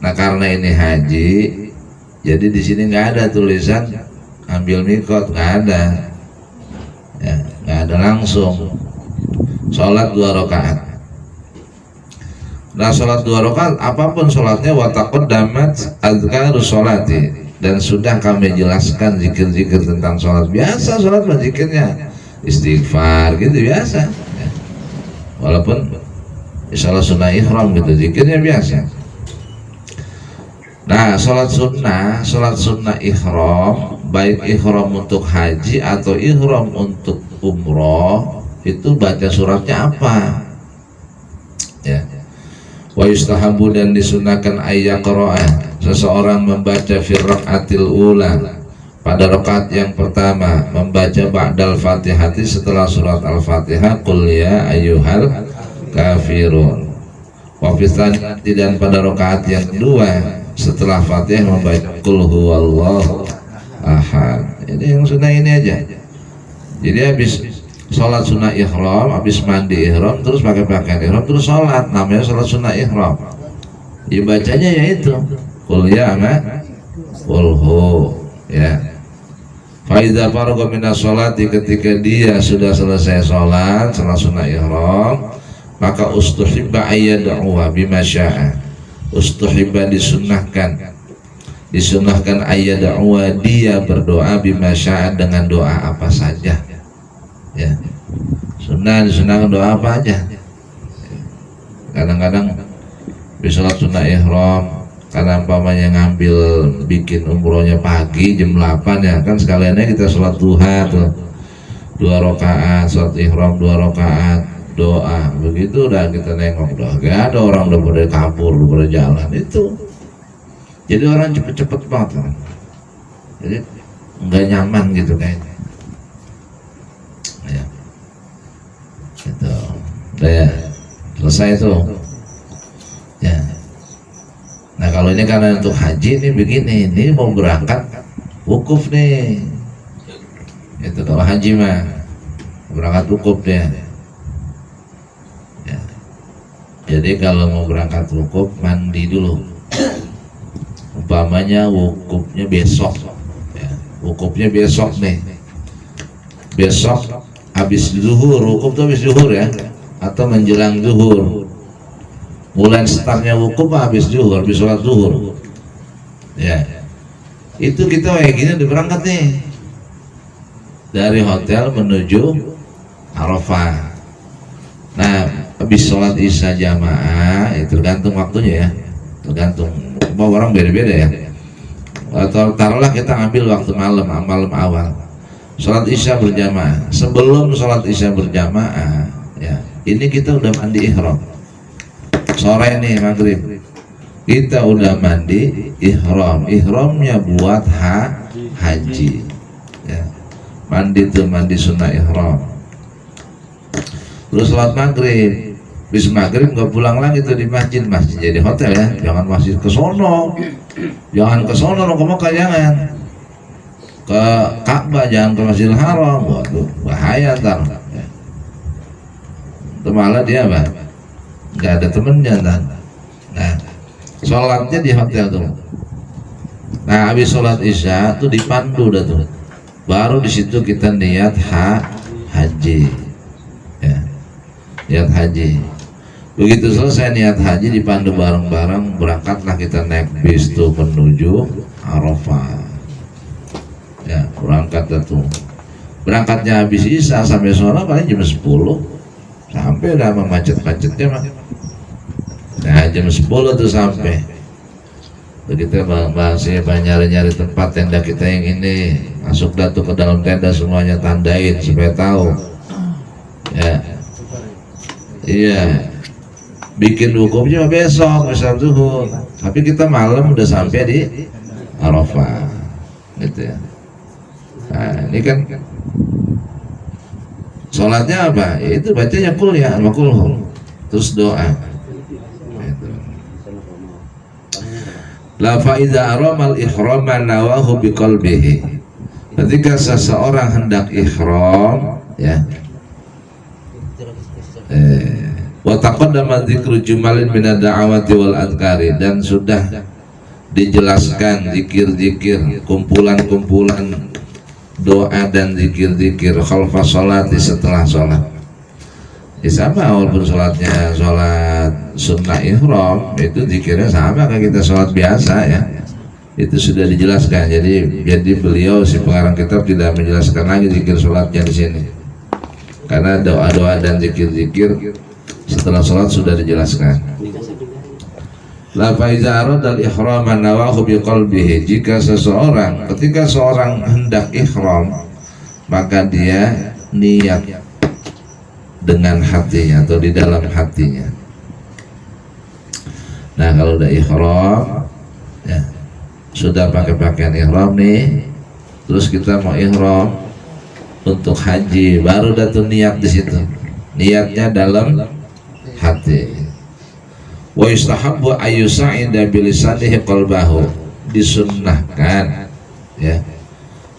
Nah karena ini haji, jadi di sini nggak ada tulisan ambil mikot, nggak ada, ya, nggak ada, langsung sholat 2 rakaat. Nah sholat 2 rakaat apapun sholatnya, watakut damat azkarus sholati, dan sudah kami jelaskan zikir-zikir tentang sholat. Biasa sholat zikirnya istighfar gitu biasa, ya. Walaupun sholat sunnah ihram gitu zikirnya biasa. Nah, sholat sunnah ihram, baik ihram untuk haji atau ihram untuk umroh, itu baca suratnya apa? Ya. Wa yustahabu, dan disunahkan ayyaqra'a, seseorang membaca fi rakaatil ula, pada rakaat yang pertama, membaca ba'dal fatihati, setelah surat al-fatihah, qul ya ayyuhal kafirun. Wa fi tsaniyati, dan pada rakaat yang kedua setelah Fatihah membaca qul huwallahu ahad. Ini yang sunnah ini aja. Jadi habis sholat sunnah ihram, habis mandi ihram, terus pakai pakaian ihram, terus sholat, namanya sholat sunnah ihram. Ya bacanya yaitu qul ya qul hu, ya. Fa idza faraga minas sholati, ketika dia sudah selesai sholat sunnah ihram, maka ustuhibba ayyad'u bima syaa. Ustuhibba, disunahkan ayyad'u, dia berdoa bima syaa, dengan doa apa saja, ya. Disunahkan doa apa aja, Kadang-kadang bisa sholat sunnah ihram karena umpamanya ngambil bikin umrohnya pagi jam 8 ya kan, sekaliannya kita sholat duha tuh 2 rakaat, sholat ihram 2 rakaat, doa, begitu udah kita nengok doa, gak ada orang udah pada kabur, udah pada jalan itu. Jadi orang cepet-cepet banget kan. Jadi nggak nyaman gitu kayaknya ya. Gitu. Udah ya, selesai tuh ya. Nah kalau ini karena untuk haji ini begini, ini mau berangkat wukuf nih. Itu kalau haji mah berangkat wukuf dia. Ya. Jadi kalau mau berangkat wukuf mandi dulu. Umpamanya wukufnya besok, ya. Wukufnya besok nih. Besok habis zuhur, wukuf tuh habis zuhur ya, atau menjelang zuhur. Mulai startnya wukuf habis zuhur, habis sholat zuhur. Ya, itu kita kayak gini udah berangkat nih dari hotel menuju Arafah. Nah, habis sholat isya jamaah, itu tergantung waktunya ya, tergantung. Semua orang beda-beda ya. Atau taruhlah kita ambil waktu malam awal. Sholat isya berjamaah. Sebelum sholat isya berjamaah, ya, ini kita udah mandi ihram. Sore nih maghrib kita udah mandi ihram, ihramnya buat haji ya. Mandi tuh mandi sunnah ihram, terus sholat maghrib. Bis maghrib nggak pulang lagi tuh di masjid jadi hotel ya, jangan masjid ke sono, jangan ke sono ke Mekah, jangan ke Ka'bah, jangan ke Masjidil Haram, waduh bahaya ntar ya. Malah dia apa? Nggak ada temennya kan. Nah, sholatnya di hotel tuh. Nah, habis sholat isya tuh dipandu dah tuh. Baru di situ kita niat haji, ya, niat haji. Begitu selesai niat haji dipandu bareng-bareng, berangkatlah kita naik bis tuh menuju Arafah. Ya, berangkat dah tuh. Berangkatnya habis isya sampai sore paling jam 10. Sampai udah macet-macetnya mah. Nah jam 10 tuh sampai. Begitu masih nyari-nyari tempat tenda kita yang ini, masuk dah tuh ke dalam tenda, semuanya tandain supaya tahu. Ya, iya. Bikin wukufnya besok misal zuhur, tapi kita malam udah sampai di Arafah, gitu ya. Nah ini kan sholatnya apa? Ya, itu bacanya kul ya sama kulhu, terus doa. La fa'iza aramal ihrama nawahu biqalbihi. Ketika seseorang hendak ihram, ya. Wa taqaddama dzikru jumalin min ad-da'awati wal adhkari, dan sudah dijelaskan zikir-zikir, kumpulan-kumpulan doa dan zikir-zikir khalfa sholati, setelah sholat. Ya sama, walaupun sholatnya sholat sunnah ihram, itu zikirnya sama kayak kita sholat biasa ya. Itu sudah dijelaskan. Jadi beliau si pengarang kitab tidak menjelaskan lagi zikir sholatnya di sini, karena doa-doa dan zikir-zikir setelah sholat sudah dijelaskan. La faiza aradal ihram nawahu biqalbihi, jika seseorang ketika seorang hendak ihram maka dia niat dengan hatinya atau di dalam hatinya. Nah kalau udah ihram ya, sudah pakai pakaian ihram nih, terus kita mau ihram untuk haji, baru datang niat di situ. Niatnya dalam hati. Wa yustahabbu ayyusa'ida bilisanihi qalbahu, disunnahkan ya,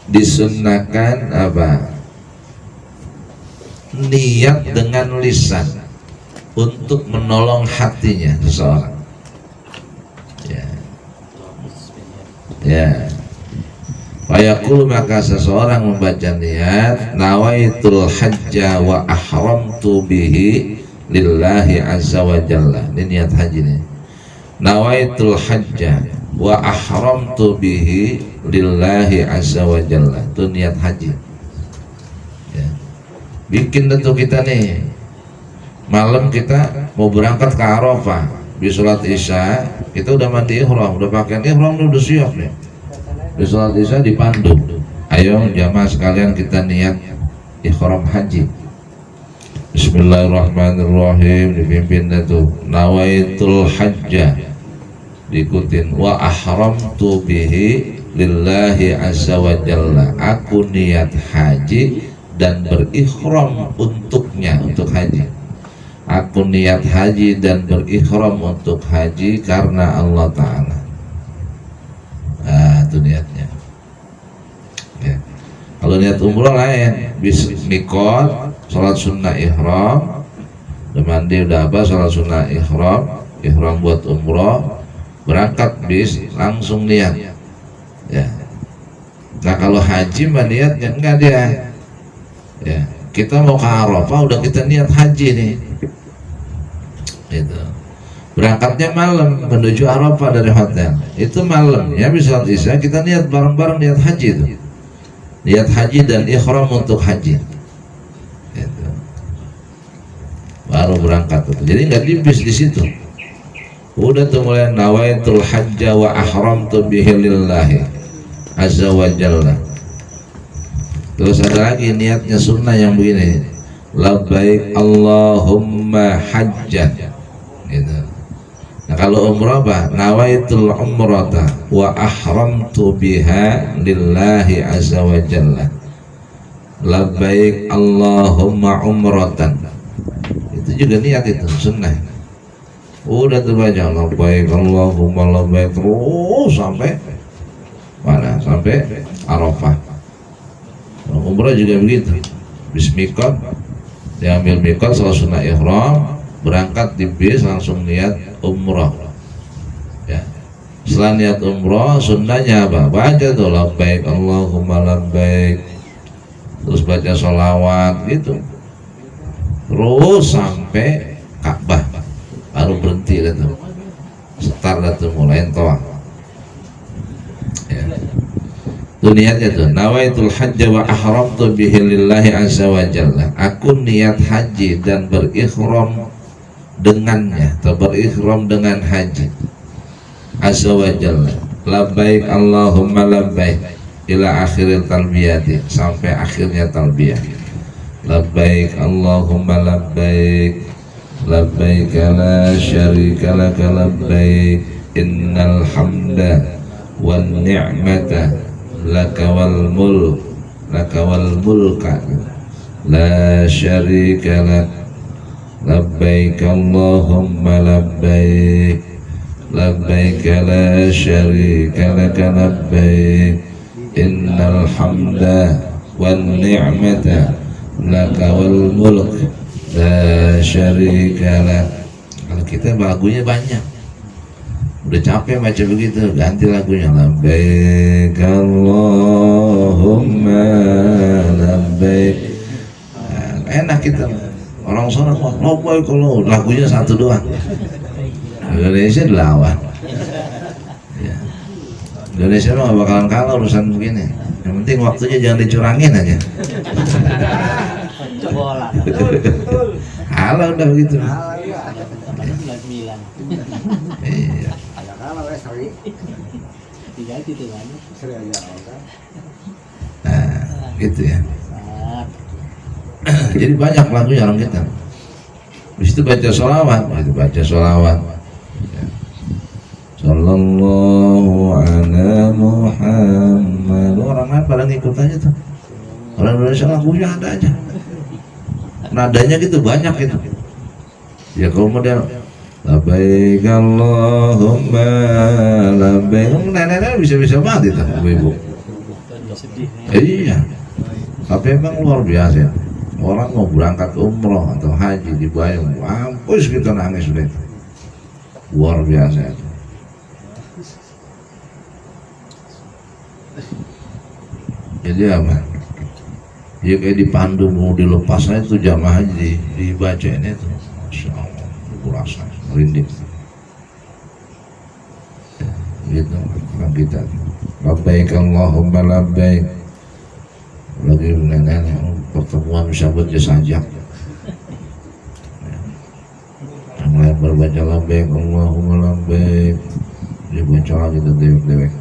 disunnahkan apa, niat dengan lisan untuk menolong hatinya seseorang ya, ya. Fayaqul, maka seseorang membaca niat, nawaitul hajja wa ahramtu bihi lillahi azza wa jalla. Ini niat haji nih. Nawaitul hajja wa ahramtu bihi lillahi azza wa jalla. Itu niat haji ya. Bikin tentu kita nih, malam kita mau berangkat ke Arafah, di sholat isya kita udah mandi ihram, udah pakai ihram, udah siap nih. Di sholat isya dipandu, ayo jamaah sekalian kita niat ihram haji. Bismillahirrahmanirrahim, dipimpin itu nawaitul hajja, diikutin wa ahramtu bihi lillahi azza wa jalla, aku niat haji dan berikhram untuknya, untuk haji. Aku niat haji dan berikhram untuk haji karena Allah Ta'ala. Itu niatnya ya. Kalau niat umroh lain, mikot, sholat sunnah ihram, udah mandi udah apa, sholat sunnah ihram buat umroh, berangkat bis langsung niat ya. Nah kalau haji mah niatnya enggak dia ya, kita mau ke Arafah udah kita niat haji nih gitu. Berangkatnya malam menuju Arafah dari hotel, itu malam ya, bisa isya kita niat bareng-bareng niat haji itu, niat haji dan ihram untuk haji gitu. Baru berangkat itu. Jadi nggak di bis di situ, udah tuh mulai nawaitul hajja wa ahramtu bihi lillahi azza wa jalla. Terus ada lagi niatnya sunnah yang begini, labbaik Allahumma hajjan gitu. Nah kalau umrah apa? Nawaitul umrata wa ahramtu biha lillahi azza wa jalla, labbaik Allahumma umratan. Itu juga niat, itu sunnah. Udah tuh baca labbaik Allahumma labbaik terus sampai mana? Sampai Arafah. Umrah juga begitu. Bismikot, diambil mikot salah sunnah ihram, berangkat di bis langsung niat umrah ya. Setelah niat umrah sunnahnya apa? Baca tuh labbaik Allahumma labbaik, terus baca sholawat gitu terus sampai Ka'bah, baru berhenti dah tuh, start dah tuh, mulai tawaf ya. Itu niatnya tuh, nawaitul hajja wa ahramtu bihi lillahi azza wa jalla, aku niat haji dan berikhram dengannya, atau berikhram dengan haji azza wa jalla, labbaik Allahumma labbaik ila akhiril talbiyati, sampai akhirnya talbiyah, labbaik Allahumma labbaik labbaik la syarika laka labbaik innal hamda wan ni'mata laka wal mulka la syarika lak labbaik Allahumma labbaik labbaik la syarika laka labbaik innal hamda wan ni'mata laka wal mulk la syarika lak. Kalau kita lagunya banyak, udah capek baca begitu, ganti lagunya labbaik Allahumma labbaik. Enak kita, orang sana mah labbaik kalau lagunya satu doang. Indonesia dilawan ya. Indonesia mah gak bakalan kalah urusan begini, yang penting waktunya jangan dicurangin aja. Halah udah begitu. Iya. Nah, gitu ya. Jadi banyak lagunya orang kita. Di situ baca sholawat, Sallallahu ala Muhammad. Orang lain pada ngikut aja tuh. Orang Indonesia lagunya ada aja. Nadanya gitu banyak gitu. Ya kalau model labbaik Allahumma labbaik, nenek-nenek bisa-bisa banget itu ibu-ibu. Iya. Tapi emang luar biasa. Orang mau berangkat umroh atau haji dibayar, mampus kita nangis sudah. Luar biasa. Jadi apa? Ya kayak dipandu mau dilepas aja tuh jamaah haji dibacain itu, Masya Allah, kurasa merinding. Gitu orang kita. Labbaik Allahumma labbaik. Lagi nenek pertemuan sahabat sajak. berbaca labbaik Allahumma labbaik, dibaca lagi tuh dewek-dewek.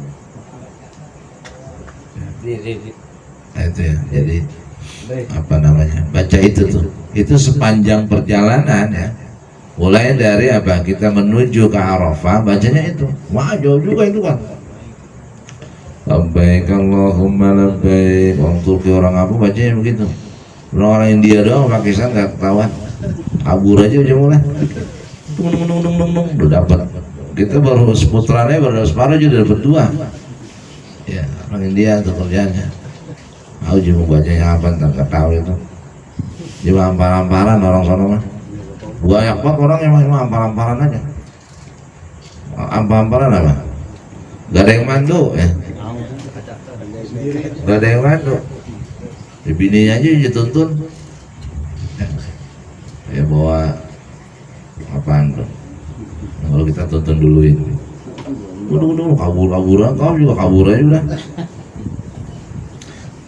Nah, itu ya, jadi apa namanya, baca itu tuh, itu sepanjang perjalanan ya, mulai dari apa, kita menuju ke Arafah bacanya itu. Wah jauh juga itu kan, labbaik Allahumma labbaik. Orang Turki, orang apa bacanya begitu, orang India doang, Pakistan nggak ketahuan, kabur aja udah mulai nung udah dapat. Kita baru seputarannya baru separuh aja udah dapat 2 ya. Orang India tuh kerjanya, aku juga bacanya apa nggak tahu itu, cuma ampar-amparan orang sono mah. Banyak banget orang yang cuma ampar-amparan aja. Ampar-amparan apa? Gak ada yang mandu ya, gak ada yang mandu. Bininya aja dituntun ya bawa apaan tuh, kalau kita tonton duluin udah kabur-kaburan, kau juga kabur aja udah.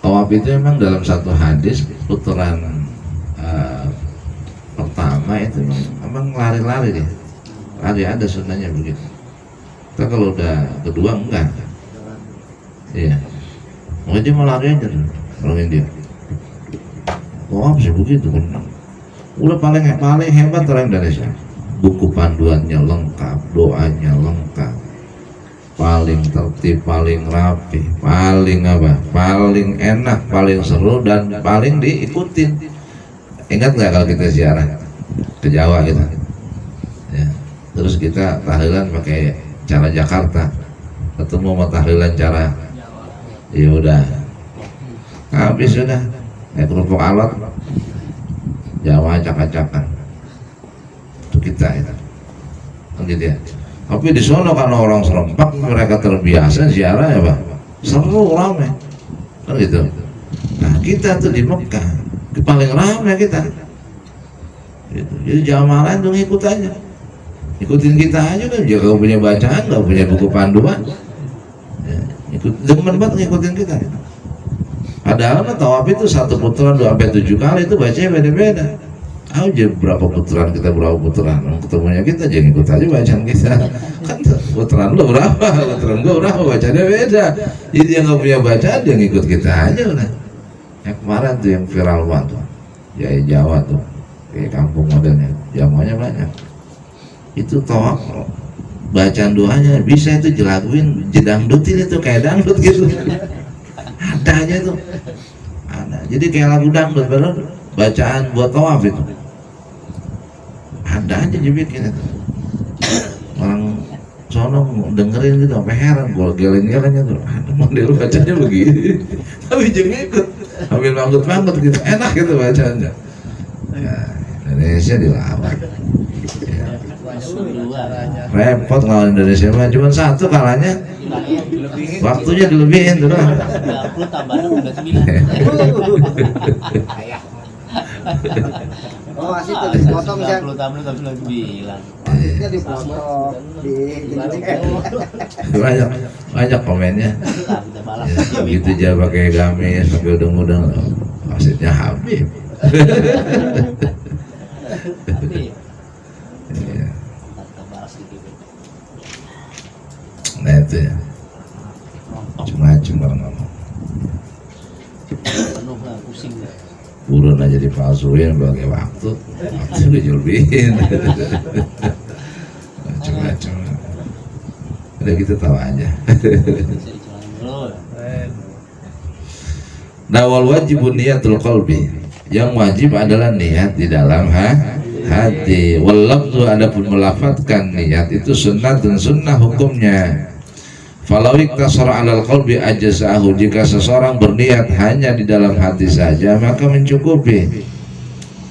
Tawaf itu memang dalam satu hadis putaran pertama itu memang lari-lari dia, lari, ada sunnahnya begitu. Tapi kalau udah kedua enggak, iya, mungkin dia mau lari aja tuh orang India. Tawaf sih begitu kan, udah paling hebat orang Indonesia. Buku panduannya lengkap, doanya lengkap, paling tertib, paling rapi, paling apa, paling enak, paling seru, dan paling diikutin. Ingat nggak kalau kita ziarah ke Jawa kita ya, terus kita tahlilan pakai cara Jakarta, ketemu sama tahlilan cara ya udah habis, sudah kayak kerupuk alat Jawa acak-acakan itu kita itu kan gitu ya. Tapi di sono karena orang serempak, mereka terbiasa ziarah ya Pak, seru ramai kan gitu. Nah kita tuh di Mekah paling ramai kita gitu. Jadi jamaah lain tuh ngikut aja, ikutin kita aja kan, dia gak punya bacaan, gak punya buku panduan ya, ikut, demen banget ngikutin kita. Padahal tawaf itu 1 putaran 2-7 kali, itu bacanya beda-beda. Aja berapa putaran kita, berapa putaran, ketemunya kita aja ngikut aja bacaan kita kan. Putaran lo berapa, putaran gua berapa, bacanya beda. Jadi dia nggak punya bacaan, dia ngikut kita aja udah. Yang kemarin tuh yang viral banget tuh, ya Jawa tuh, kayak kampung modelnya, jamaahnya banyak. Itu tawaf bacaan doanya bisa itu jelaguin, jedangdutin itu kayak dangdut gitu. Ada aja tuh, ada. Jadi kayak lagu dangdut, padahal bacaan buat tawaf itu ada aja dibikin itu. Orang sono dengerin gitu sampai heran, gua geleng-gelengnya tuh, ada model bacanya begini tapi jangan ikut, ambil manggut-manggut gitu, enak gitu bacanya ya. Indonesia dilawan ya. Repot ngelawan Indonesia mah, cuma 1 kalahnya, waktunya dilebihin tuh doang. 20 tambah 6 udah 9. Oh masih tuh dipotong ya. 30 tambah 9. Masihnya dipotong banyak komennya ya, begitu aja pakai gamis pakai udang-udang, maksudnya Habib. Ya. Nah itu ya, macam-macam orang ngomong, Penuh lah, pusing lah. burun aja dipalsuin pakai waktu dijurbin macam-macam. Udah gitu tahu aja. Nah wal wajibun niyatul qalbi, yang wajib adalah niat di dalam hati. Wal lafzu, adapun melafatkan niat itu sunnah dan sunnah hukumnya. Falau iktasara 'alal qalbi ajazahu, jika seseorang berniat hanya di dalam hati saja maka mencukupi.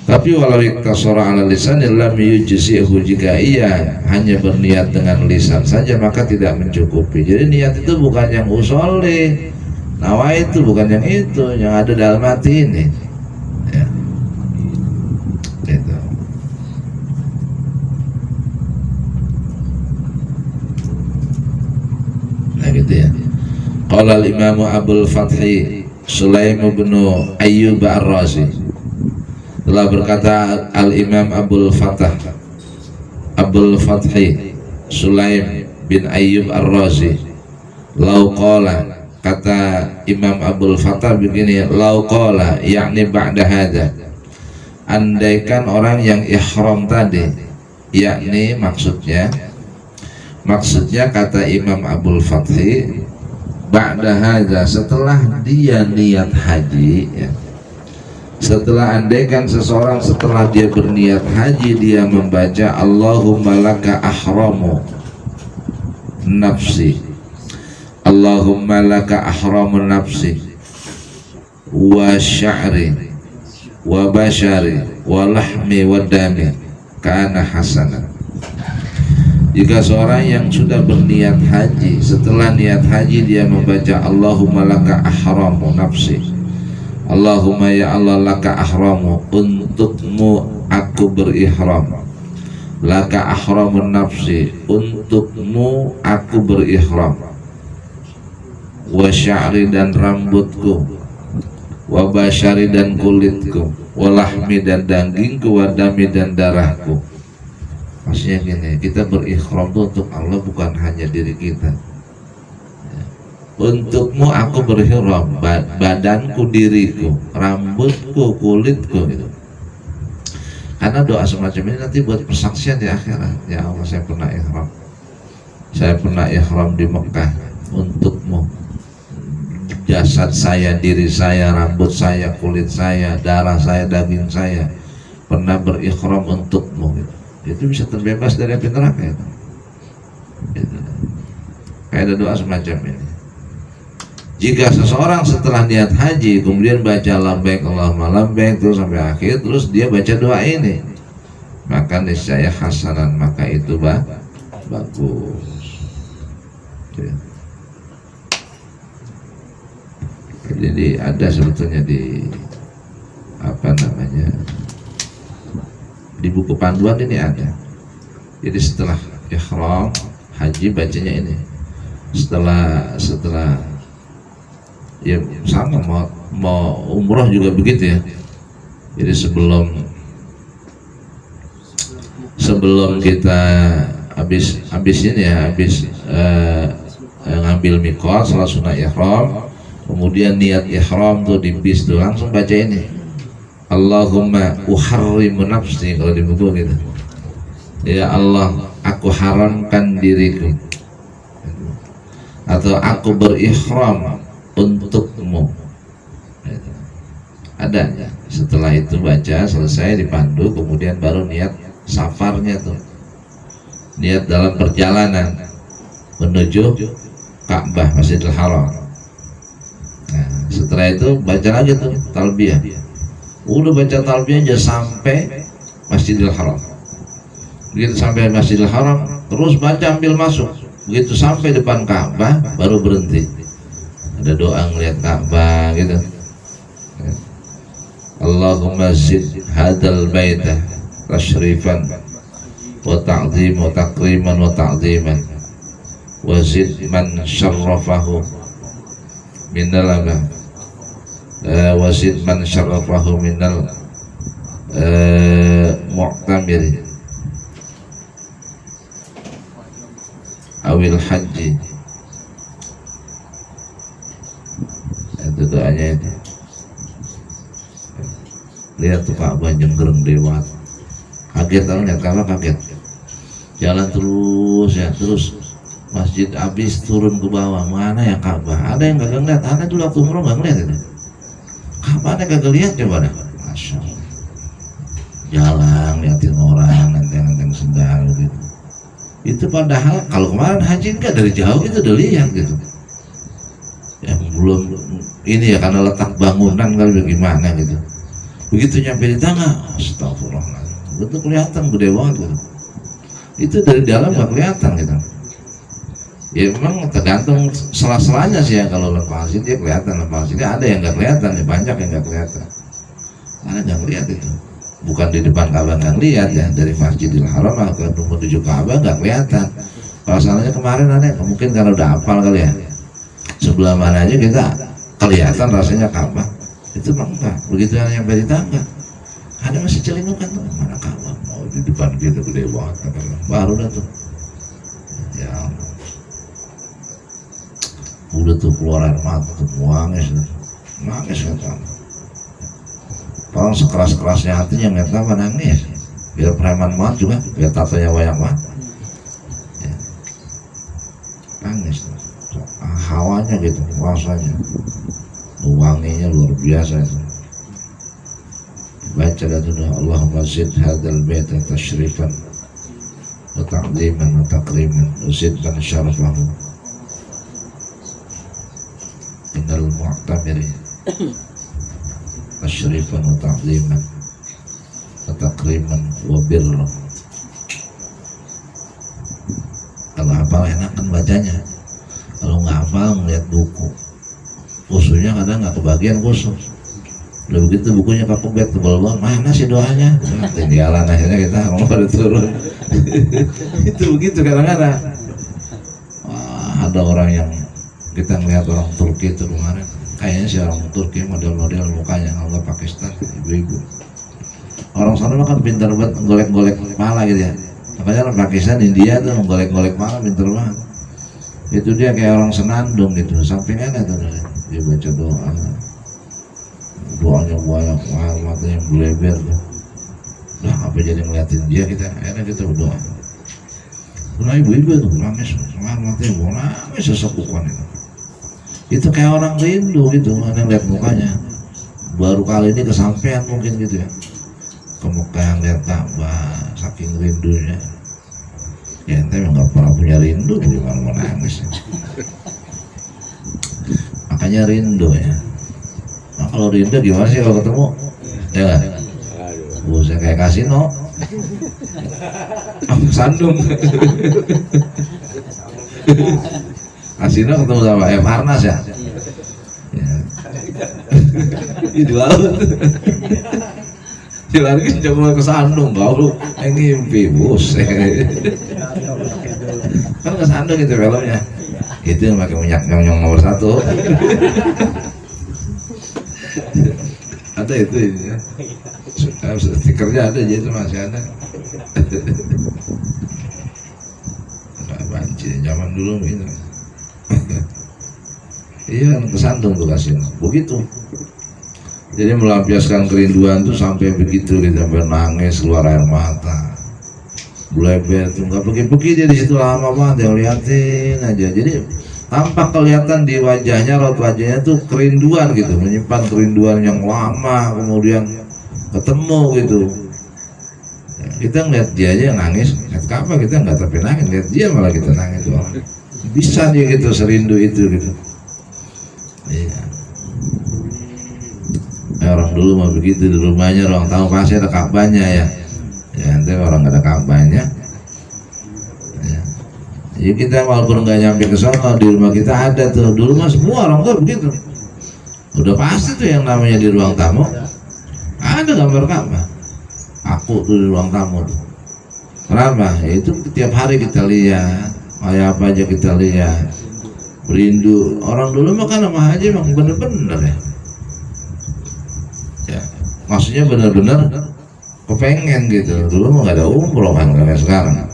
Tapi walau iktasara 'alal lisan lam yujzihu, jika ia hanya berniat dengan lisan saja maka tidak mencukupi. Jadi niat itu bukan yang usolli, nawa itu bukan yang itu, yang ada dalam hati ini ya. Gitu. Gitu ya. Qala al-Imam Abul Fathi Sulaim bin Ayyub Ar-Razi, telah berkata al-Imam Abul Abul Fathi Sulaim bin Ayyub Ar-Razi, lau qala, kata Imam Abul Fathah begini, lau qala yakni ba'da hadza, andaikan orang yang ihram tadi, yakni maksudnya kata Imam Abul Fathi, ba'da hadza, setelah dia niat haji ya. Setelah andaikan seseorang setelah dia berniat haji, dia membaca Allahumma laka ahramu nafsi, Allahumma laka ahramu nafsi wa sya'ri wa bashari wa lahmi wa dami kana hasanah. Jika seorang yang sudah berniat haji, setelah niat haji dia membaca Allahumma laka ahramu nafsi, Allahumma ya Allah laka ahramu, untukmu aku berihram, laka ahramun nafsi, untukmu aku berihram, wa sya'ri dan rambutku, wa bashari dan kulitku, wa lahmi dan dagingku, wa dami dan darahku. Maksudnya gini, kita berihram itu untuk Allah, bukan hanya diri kita. Untukmu aku berihram, badanku, diriku, rambutku, kulitku gitu. Karena doa semacam ini nanti buat persaksian di akhirat. Ya Allah, saya pernah ihram, saya pernah ihram di Mekah untukmu, jasad saya, diri saya, rambut saya, kulit saya, darah saya, daging saya pernah berihram untukmu gitu. Itu bisa terbebas dari api neraka itu. Gitu. Kayak ada doa semacam ini. Jika seseorang setelah niat haji kemudian baca labbaik Allahumma labbaik terus sampai akhir, terus dia baca doa ini, maka niscaya hasanan, maka itu bagus. Jadi ada sebetulnya di di buku panduan ini ada. Jadi setelah ihram haji bacanya ini. Setelah ya sama mau umroh juga begitu ya. Jadi sebelum kita habis ini ya, ngambil miqat setelah sunnah ihram, kemudian niat ihram tuh di bis tuh langsung baca ini, Allahumma uharrimu nafsi, kalau di buku gitu. Ya Allah, aku haramkan diriku, atau aku berihram untukmu. Ada. Setelah itu baca selesai dipandu, kemudian baru niat safarnya tuh, niat dalam perjalanan menuju Ka'bah, Masjidil Haram. Nah, setelah itu baca lagi tuh talbiyah. Udah baca talbiyah aja sampai Masjidil Haram. Begitu sampai Masjidil Haram terus baca ambil masuk. Begitu sampai depan Ka'bah baru berhenti. Ada doa ngeliat Ka'bah gitu. Allahumma zid hadal baita tashrifan wa ta'zim wa takriman wa ta'ziman wa zid man syarrafahu minal wa zid man syarrafahu minal mu'tamiri awil haji. Itu doanya itu. Lihat tuh Ka'bah jenggereng lewat. Kaget, kalau lihat Ka'bah kaget. Jalan terus ya, terus masjid habis turun ke bawah, mana ya Ka'bah? Ada yang kagak ngeliat, ada dulu waktu umroh nggak ngeliat itu. Ka'bah ada kagak lihat coba dah. Masya Allah. Jalan liatin orang, nenteng sendal gitu. Itu padahal kalau kemarin haji enggak, dari jauh itu udah lihat gitu. Yang belum ini ya karena letak bangunan kali bagaimana gitu. Begitu nyampe di tengah, astagfirullahaladzim, betul kelihatan gede banget gitu. Itu dari dalam nggak kelihatan gitu. Ya memang tergantung sela-selanya sih ya, kalau lepas masjid dia kelihatan, lepas masjid ada yang nggak kelihatan, ya banyak yang nggak kelihatan. Ada nggak lihat itu, bukan di depan Ka'bah nggak lihat ya, dari Masjidil Haram ke menuju Ka'bah nggak kelihatan. Perasaannya kemarin ada, mungkin karena udah hafal kali ya. Sebelah mana aja kita kelihatan rasanya Ka'bah. Itu mah enggak, begitu yang nyampe di tangga ada masih celingukan tuh, mana Ka'bah, mau di depan kita gede banget katanya. Baru dah tuh ya udah tuh keluar air mata tuh, nangis kata orang sekeras-kerasnya hatinya ngeliat apa nangis, biar preman banget juga, biar tatonya banyak banget ya. Nangis hawanya gitu, rasanya wanginya luar biasa itu. Baca dah tuh Allahumma zid hadzal baita tasyrifan wa ta'ziman wa takriman wa zidna syarafahu innal mu'tamiri tasyrifan wa ta'ziman wa takriman wa birra. Kalau hafal enak kan bacanya, kalau nggak hafal ngeliat buku khususnya kadang nggak kebagian khusus. Udah begitu bukunya kakubet tebal banget, mana sih doanya? Tinggalan akhirnya kita mau pada turun. Itu begitu kadang-kadang. Wah, ada orang yang kita ngeliat orang Turki itu kemarin, kayaknya sih orang Turki model-model mukanya kalau Pakistan ibu-ibu. Orang sana kan pintar banget golek-golek kepala gitu ya. Makanya orang Pakistan, India tuh menggolek-golek kepala pintar banget. Itu dia kayak orang senandung gitu, sampingannya tuh dia baca doa. Doanya banyak, matanya bleber tuh. Nah apa jadi ngeliatin dia, kita akhirnya kita berdoa. Nah ibu-ibu tuh nangis, matanya nangis sesekukan itu. Itu kayak orang rindu gitu, mana lihat mukanya. Baru kali ini kesampaian mungkin gitu ya, ke Mekah lihat Ka'bah, saking rindunya. Ya ente emang nggak pernah punya rindu, jadi malah nangis. Makanya rindu ya. Nah, kalau rindu gimana sih kalau ketemu? Ya nggak? Bisa kayak kasino, sandung. Kasino ketemu sama F. Harnas ya? Di laut. Lagi coba ke sandung, kau ngimpi bos. Kan ke sandung itu filmnya. Itu yang pakai minyak nyong nomor 1. Ada itu ya. Stikernya ada, jadi itu masih ada. Nggak banci zaman dulu gitu. Iya kesandung tuh kasih begitu. Jadi melampiaskan kerinduan tuh sampai begitu, kita sampai nangis keluar air mata, bleber tuh nggak pergi-pergi dia di situ lama banget, yang liatin aja. Jadi tampak kelihatan di wajahnya, raut wajahnya tuh kerinduan gitu, menyimpan kerinduan yang lama, kemudian ketemu gitu. Ya, kita ngeliat dia aja yang nangis, ngeliat apa kita nggak tapi nangis, lihat dia malah kita nangis tuh. Bisa dia gitu serindu itu gitu. Iya. Orang dulu mah begitu, di rumahnya orang tahu pasti ada Ka'bahnya ya. Ya nanti orang nggak ada Ka'bahnya. Ya. Jadi kita walaupun nggak nyampe ke sana, di rumah kita ada tuh. Dulu mah semua orang tuh begitu. Udah pasti tuh yang namanya di ruang tamu ada gambar Ka'bah. Aku tuh di ruang tamu tuh. Kenapa? Ya, itu tiap hari kita lihat, kayak apa aja kita lihat. Berindu. Orang dulu mah kan sama haji emang bener-bener ya. Ya, maksudnya benar-benar kepengen gitu. Dulu mah nggak ada umroh kan kayak sekarang.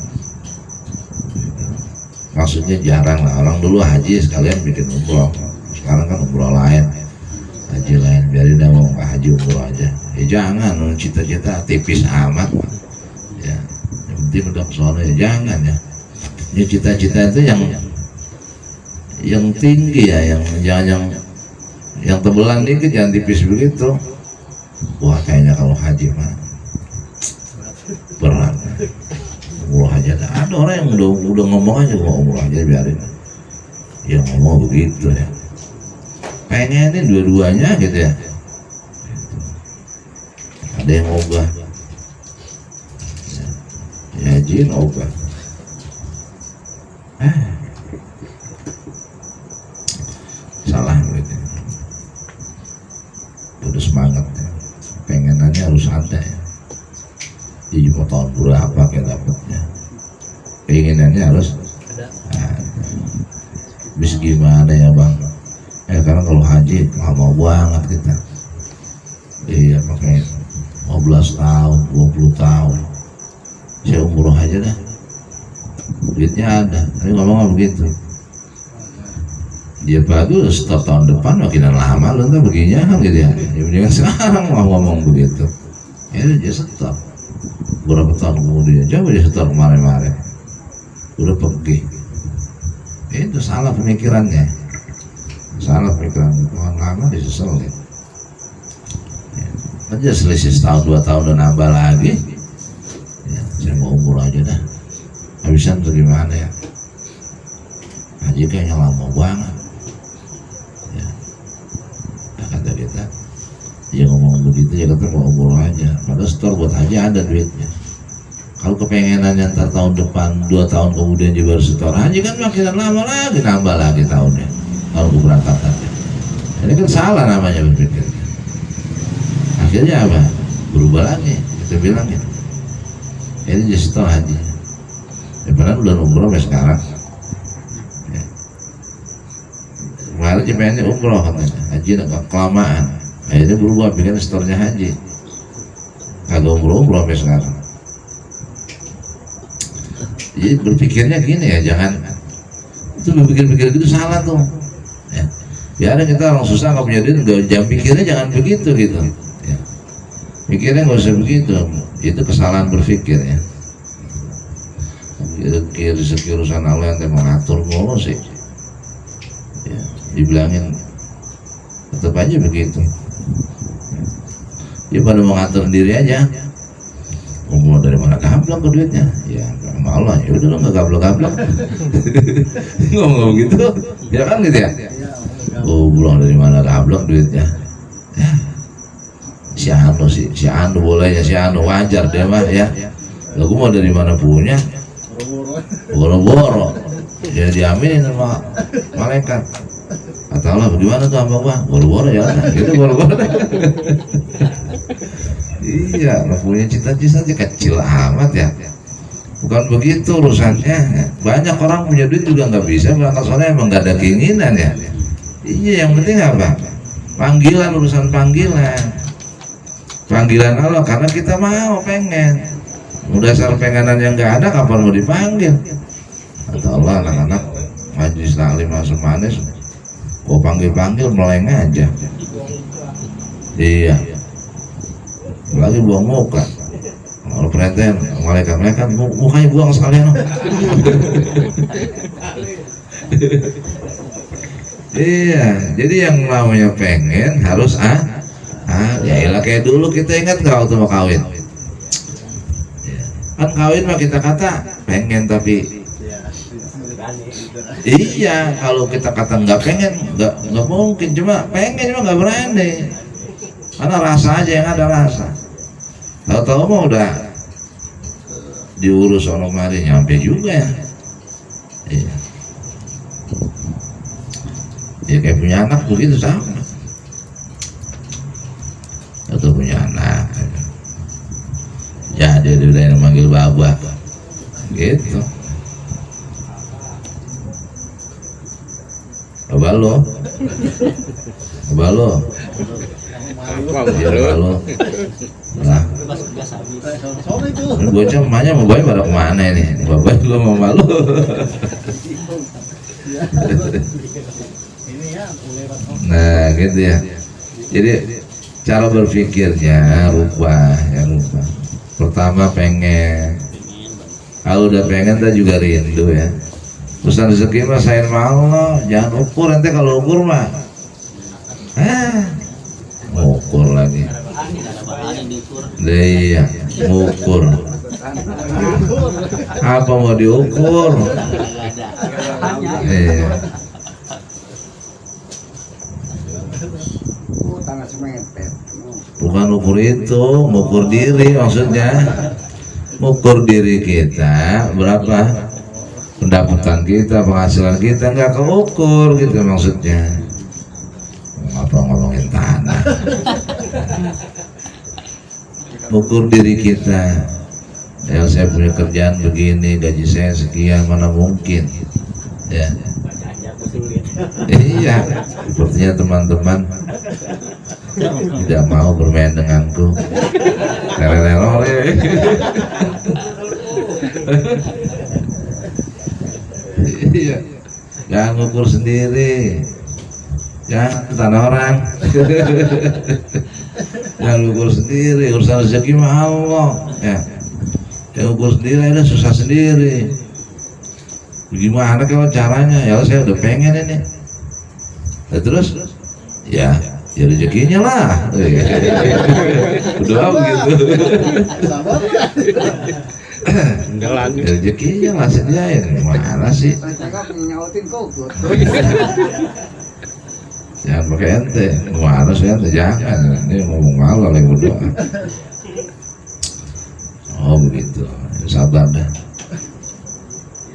Maksudnya jarang lah. Orang dulu haji sekalian bikin umroh. Sekarang kan umroh lain, haji lain. Biarin dah mau nggak haji umroh aja. Ya jangan, cita-cita tipis amat. Ya, yang penting udah kesana ya jangan ya. Ini cita-cita itu yang tinggi ya, yang tebelan dikit, jangan tipis begitu. Wah kayaknya kalau haji mah berat. Umroh aja ada orang yang udah ngomong aja mau umroh aja biarin. Ya ngomong begitu ya. Pengenin dua-duanya gitu ya. Ada yang ogah. Ya jin ogah. Salah gitu. Udah semangat ya. Pengenannya harus ada ya. Jadi mau tahun berapa kayak dapatnya, keinginannya harus ada. Bis gimana ya bang? Karena kalau haji lama banget kita. Iya pakai 15 tahun, 20 tahun. saya umroh aja dah, duitnya ada. Tapi ngomong begitu, dia bagus, tahun depan makin lama lu ntar begini kan gitu ya. Jangan sekarang mau ngomong begitu. Ya dia setor. Berapa tahun kemudian, coba dia setor kemarin-kemarin, udah pergi. Itu salah pemikirannya, salah pemikiran. Tuhan lama diseselin. Aja selisih setahun 2 tahun dan nambah lagi. Ya, saya mau umur aja dah. Habisan tuh gimana ya? Haji kayaknya lama banget. Ya, nah, kata kita, dia ngomong begitu ya kata mau umur aja. Padahal setor buat haji ada duitnya. Kalau kepengenan yang ntar tahun depan 2 tahun kemudian juga baru setor haji kan makin lama lagi nambah lagi tahunnya, tahun keberangkatannya. Ini kan salah namanya berpikir. Akhirnya apa? Berubah lagi. Kita bilang ya, ini jadi setor haji. Ya padahal udah umroh sampai sekarang. Ya. Kemarin dia pengennya umroh katanya, haji nggak kelamaan. Akhirnya berubah bikin setornya haji. Kagak umroh sampai sekarang. Jadi berpikirnya gini ya, jangan itu berpikir-pikir gitu salah tuh. Ya. Biar kita orang susah nggak punya duit, jangan pikirnya jangan begitu gitu. Ya. Pikirnya nggak usah begitu, itu kesalahan berpikir ya. Rezeki urusan Allah yang mengatur mulu sih. Ya. Dibilangin tetap aja begitu. Ya pada mengatur diri aja. Mau dari mana gablok ke duitnya? Ya sama Allah, ya udah lo nggak gablok-gablok. Ngomong gitu, ya kan gitu ya. Oh pulang dari mana gablok duitnya? Ya. Si Anu bolehnya, si Anu wajar dia mah ya. Lagu mau dari mana punya? Boro-boro. Ya diaminin sama malaikat. Kata Allah bagaimana tuh hamba gua? Boro-boro ya, gitu boro-boro. Iya, punya cita-cita kecil amat ya. Bukan begitu urusannya. Banyak orang punya duit juga nggak bisa berangkat soalnya emang nggak ada keinginan ya. Iya, yang penting apa? Panggilan, urusan panggilan. Panggilan Allah karena kita mau pengen. Dasar pengenan yang nggak ada kapan mau dipanggil? Kata Allah anak-anak majlis taklim masuk manis, kok panggil-panggil meleng aja. Iya. Lagi buang muka, kalau perhatian malaikat mukanya buang sekalian. Iya, jadi yang namanya pengen harus ya ilah kayak dulu kita ingat nggak waktu mau kawin? Kan kawin mah kita kata pengen tapi iya, kalau kita kata nggak pengen nggak mungkin, cuma pengen cuma nggak berani. Karena rasa aja yang ada rasa. Tahu-tahu mah udah diurus orang mari nyampe juga ya. Iya. Ya kayak punya anak begitu sama. Atau punya anak. Ya dia udah yang manggil babah. Gitu. Babalo. Babalo. Nah, bocah emaknya mau bayi pada kemana ini? Bapak juga mau malu. Nah, gitu ya. Jadi cara berpikirnya rubah. Pertama pengen. Kalau udah pengen, kita juga rindu ya. Urusan rezeki mah sayang Allah, jangan ukur nanti kalau ukur mah. Ukur lagi. Iya, ukur. Apa mau diukur? Iya. Bukan ukur itu, mengukur diri maksudnya. Mengukur diri kita berapa pendapatan kita, penghasilan kita, nggak keukur gitu maksudnya. Apa ngomongin tanah? Mengukur diri kita. Ya saya punya kerjaan begini, gaji saya sekian, mana mungkin? Ya. Iya, sepertinya teman-teman tidak mau bermain denganku. Iya. Jangan ngukur sendiri. Jangan tanah orang. Jangan ngukur sendiri, urusan rezeki mah Allah. Ya. Jangan ngukur sendiri, ada susah sendiri. Gimana kalau caranya? Ya saya udah pengen ini. Nah, terus ya rezekinya lah. Udah begitu. Ya, rezekinya lah sediain. Mana sih? Saya cakap nyautin kokot. Jangan pakai ente. Mana sih ente? Jangan. Ini ngomong malah lagi berdoa. Oh begitu. Sabar dah.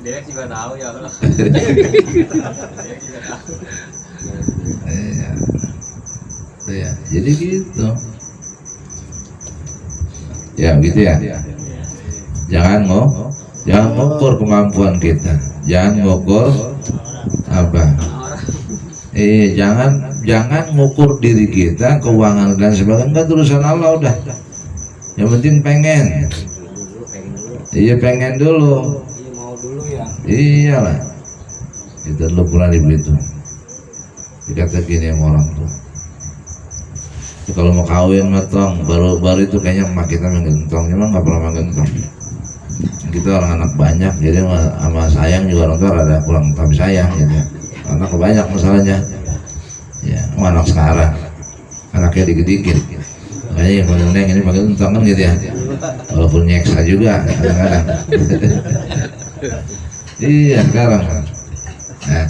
Dia juga tahu ya Allah. Iya. Iya. Jadi gitu. Ya gitu ya. Jangan ngukur kemampuan kita. Jangan ngukur apa? Jangan ngukur diri kita, keuangan dan sebagainya. Enggak, urusan Allah udah. Yang penting pengen. Iya pengen dulu. Mau dulu ya. Iyalah. Kita dulu pernah begitu. Dikata gini sama orang tuh. Kalau mau kawin matong baru itu kayaknya emak kita menggentong, memang nggak pernah menggentong. Kita orang anak banyak, jadi sama sayang juga orang tua ada kurang tapi sayang gitu. Anak banyak masalahnya. Ya, anak sekarang anaknya dikit-dikit. Makanya yang mengeneng ini panggil gentong kan gitu ya. Walaupun nyeksa juga kadang-kadang. Iya sekarang. Nah,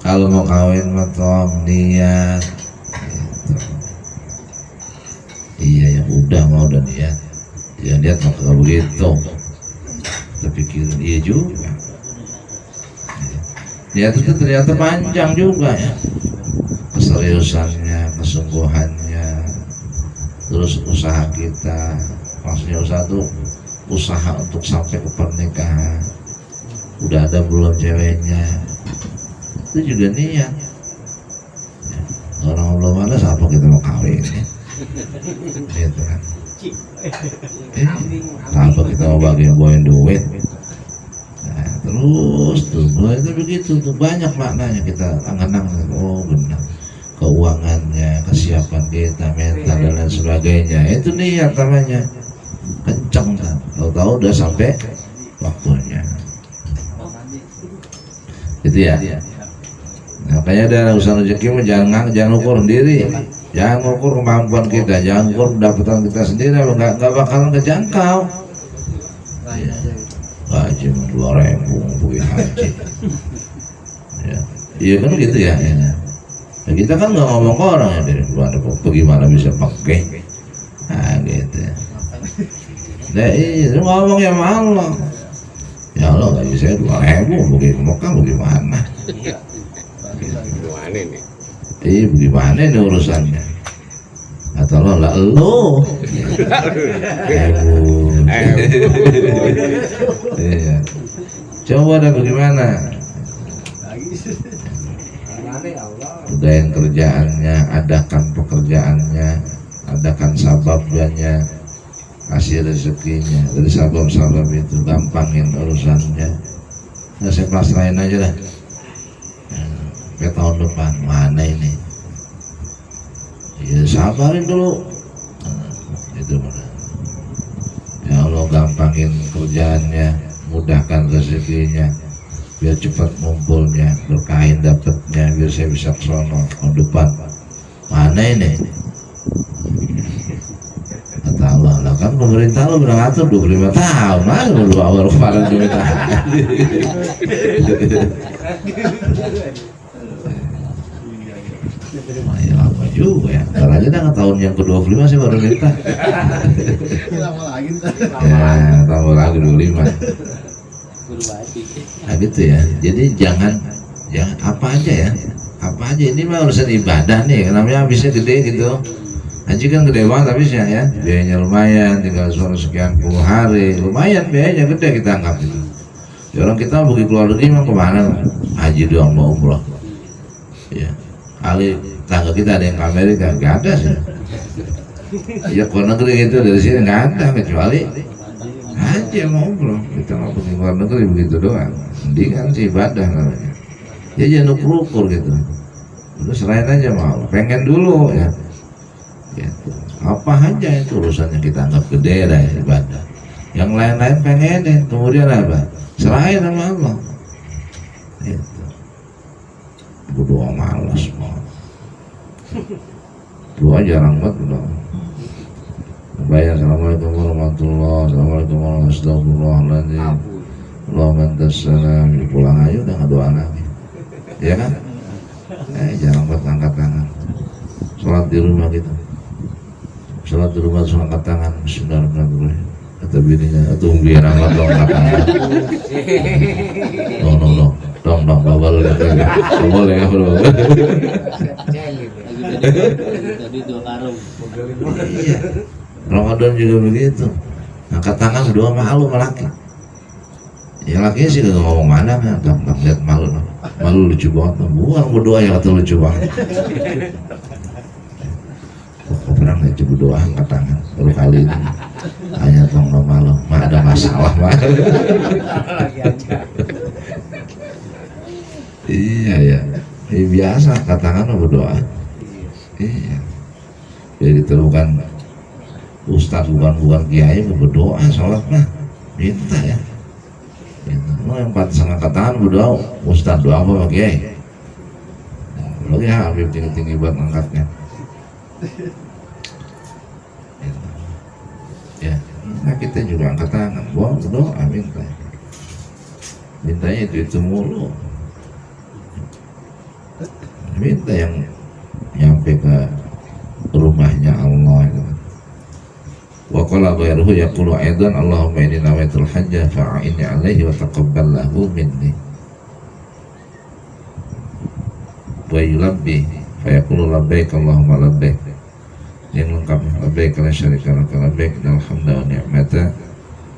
kalau mau kawin matong niat. Iya yang udah mau dan niat. Ya lihat kalau begitu. Kita pikirin iya juga. Niat itu ternyata panjang juga ya. Keseriusannya, kesungguhannya, terus usaha kita. Maksudnya usaha itu usaha untuk sampai ke pernikahan. Udah ada belum ceweknya? Itu juga niat. Orang belum ada, siapa kita mau kawin ya? Gitu kan. Apa kita mau bawain duit? Nah, terus tuh itu begitu tuh banyak maknanya kita angan-angan. Oh benar, keuangannya, kesiapan kita, mental dan lain sebagainya. Itu niat namanya, kencang kan. Tahu-tahu udah sampai waktunya. Gitu ya. Nah, makanya ada urusan rezeki jangan ukur sendiri. Jangan ukur kemampuan kita, jangan ukur pendapatan kita sendiri, nggak bakalan kejangkau. Ya, gaji 2.000 pergi haji. Ya, iya kan gitu ya. Nah, kita kan nggak ngomong ke orang ya dari bagaimana bisa pakai, nah gitu. Ya. Nah, iya ngomong ya Allah. Ya Allah nggak bisa 2.000 pergi ke Mekah bagaimana? Gimana nih? Bagaimana ini urusannya? Atau lo lah lo? Iya. Coba dah bagaimana? Udahin kerjaannya, adakan pekerjaannya, adakan sababnya, kasih rezekinya. Dari sabab-sabab itu gampangin urusannya. Nah, saya pasrahin aja dah. Ke tahun depan mana ini? Ya sabarin dulu. Itu benar. Ya Allah gampangin kerjaannya, mudahkan rezekinya, biar cepat ngumpulnya, berkahin dapatnya, biar saya bisa kesono tahun depan. Mana ini? Kata Allah, lah kan pemerintah lo udah ngatur 25 tahun, mana lu awal kemarin 2 tahun. Ya lama juga ya. Ntar aja dah tahun yang ke-25 sih baru minta. Lama lagi ntar. Ya tambah lagi 25. Nah gitu ya. Jadi jangan apa aja ya. Apa aja ini mah urusan ibadah nih. Namanya habisnya gede gitu. Haji kan gede banget habisnya ya. Biayanya lumayan. Tinggal sekian puluh hari. Lumayan biayanya gede kita anggap itu. Ya, orang kita pergi keluar negeri mah kemana? Haji doang mau umroh. Ya. Kali tangga kita ada yang ke Amerika, nggak ada sih. Ya ke negeri itu dari sini nggak ada kecuali haji sama umroh, kita nggak pergi luar negeri begitu doang. Mendingan sih ibadah namanya. Ya jangan ukur-ukur gitu. Terus serahin aja sama Allah. Pengen dulu ya. Gitu. Apa aja itu urusannya kita anggap gede lah ya, ibadah. Yang lain-lain pengenin, kemudian apa? Serahin sama Allah. Gitu. Berdoa malas banget. Doa jarang banget berdoa. Bayar assalamualaikum warahmatullahi wabarakatuh. Assalamualaikum warahmatullahi wabarakatuh. Allahumma antas salam. Pulang aja udah nggak doa lagi. Ya kan? Jarang banget angkat tangan. Sholat di rumah gitu. Sholat di rumah terus angkat tangan. Bismillahirrahmanirrahim. Kata bininya, tuh biar angkat dong angkat tangan. No. Dong, babal gitu. Nggak boleh ya bro. Tadi 2 karung. Iya. Ramadan juga begitu. Angkat tangan berdoa malu sama laki. Ya lakinya sih gak ngomong mana kan, gampang lihat malu. Malu lucu banget. Buang berdoa ya kata lucu banget. Kok pernah nggak coba doa angkat tangan baru kali ini. Hanya tong malu. Mak ada masalah mak. Iya ya. Biasa angkat tangan berdoa. Iya. Jadi itu bukan ustaz, bukan kiai berdoa sholat mah minta ya. Lo yang pantas angkat tangan berdoa, ustaz doa apa pak kiai? Lo ya Habib tinggi-tinggi buat angkatnya. Ya, nah kita juga angkat tangan, berdoa minta. Mintanya itu mulu. Minta yang nyampe ke rumahnya Allah gitu. Wa qala ghairuhu yaqulu aidan Allahumma inni nawaitul hajja fa'inni alaihi wa taqabbal lahu minni. Wa yulabbi fa yaqulu labbaik Allahumma labbaik. Yang lengkap labbaik la syarika laka labbaik innal hamda wa ni'mata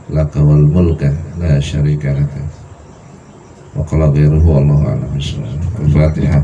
laka wal mulka la syarika laka. Wa qala ghairuhu wallahu a'lam. Al-Fatihah.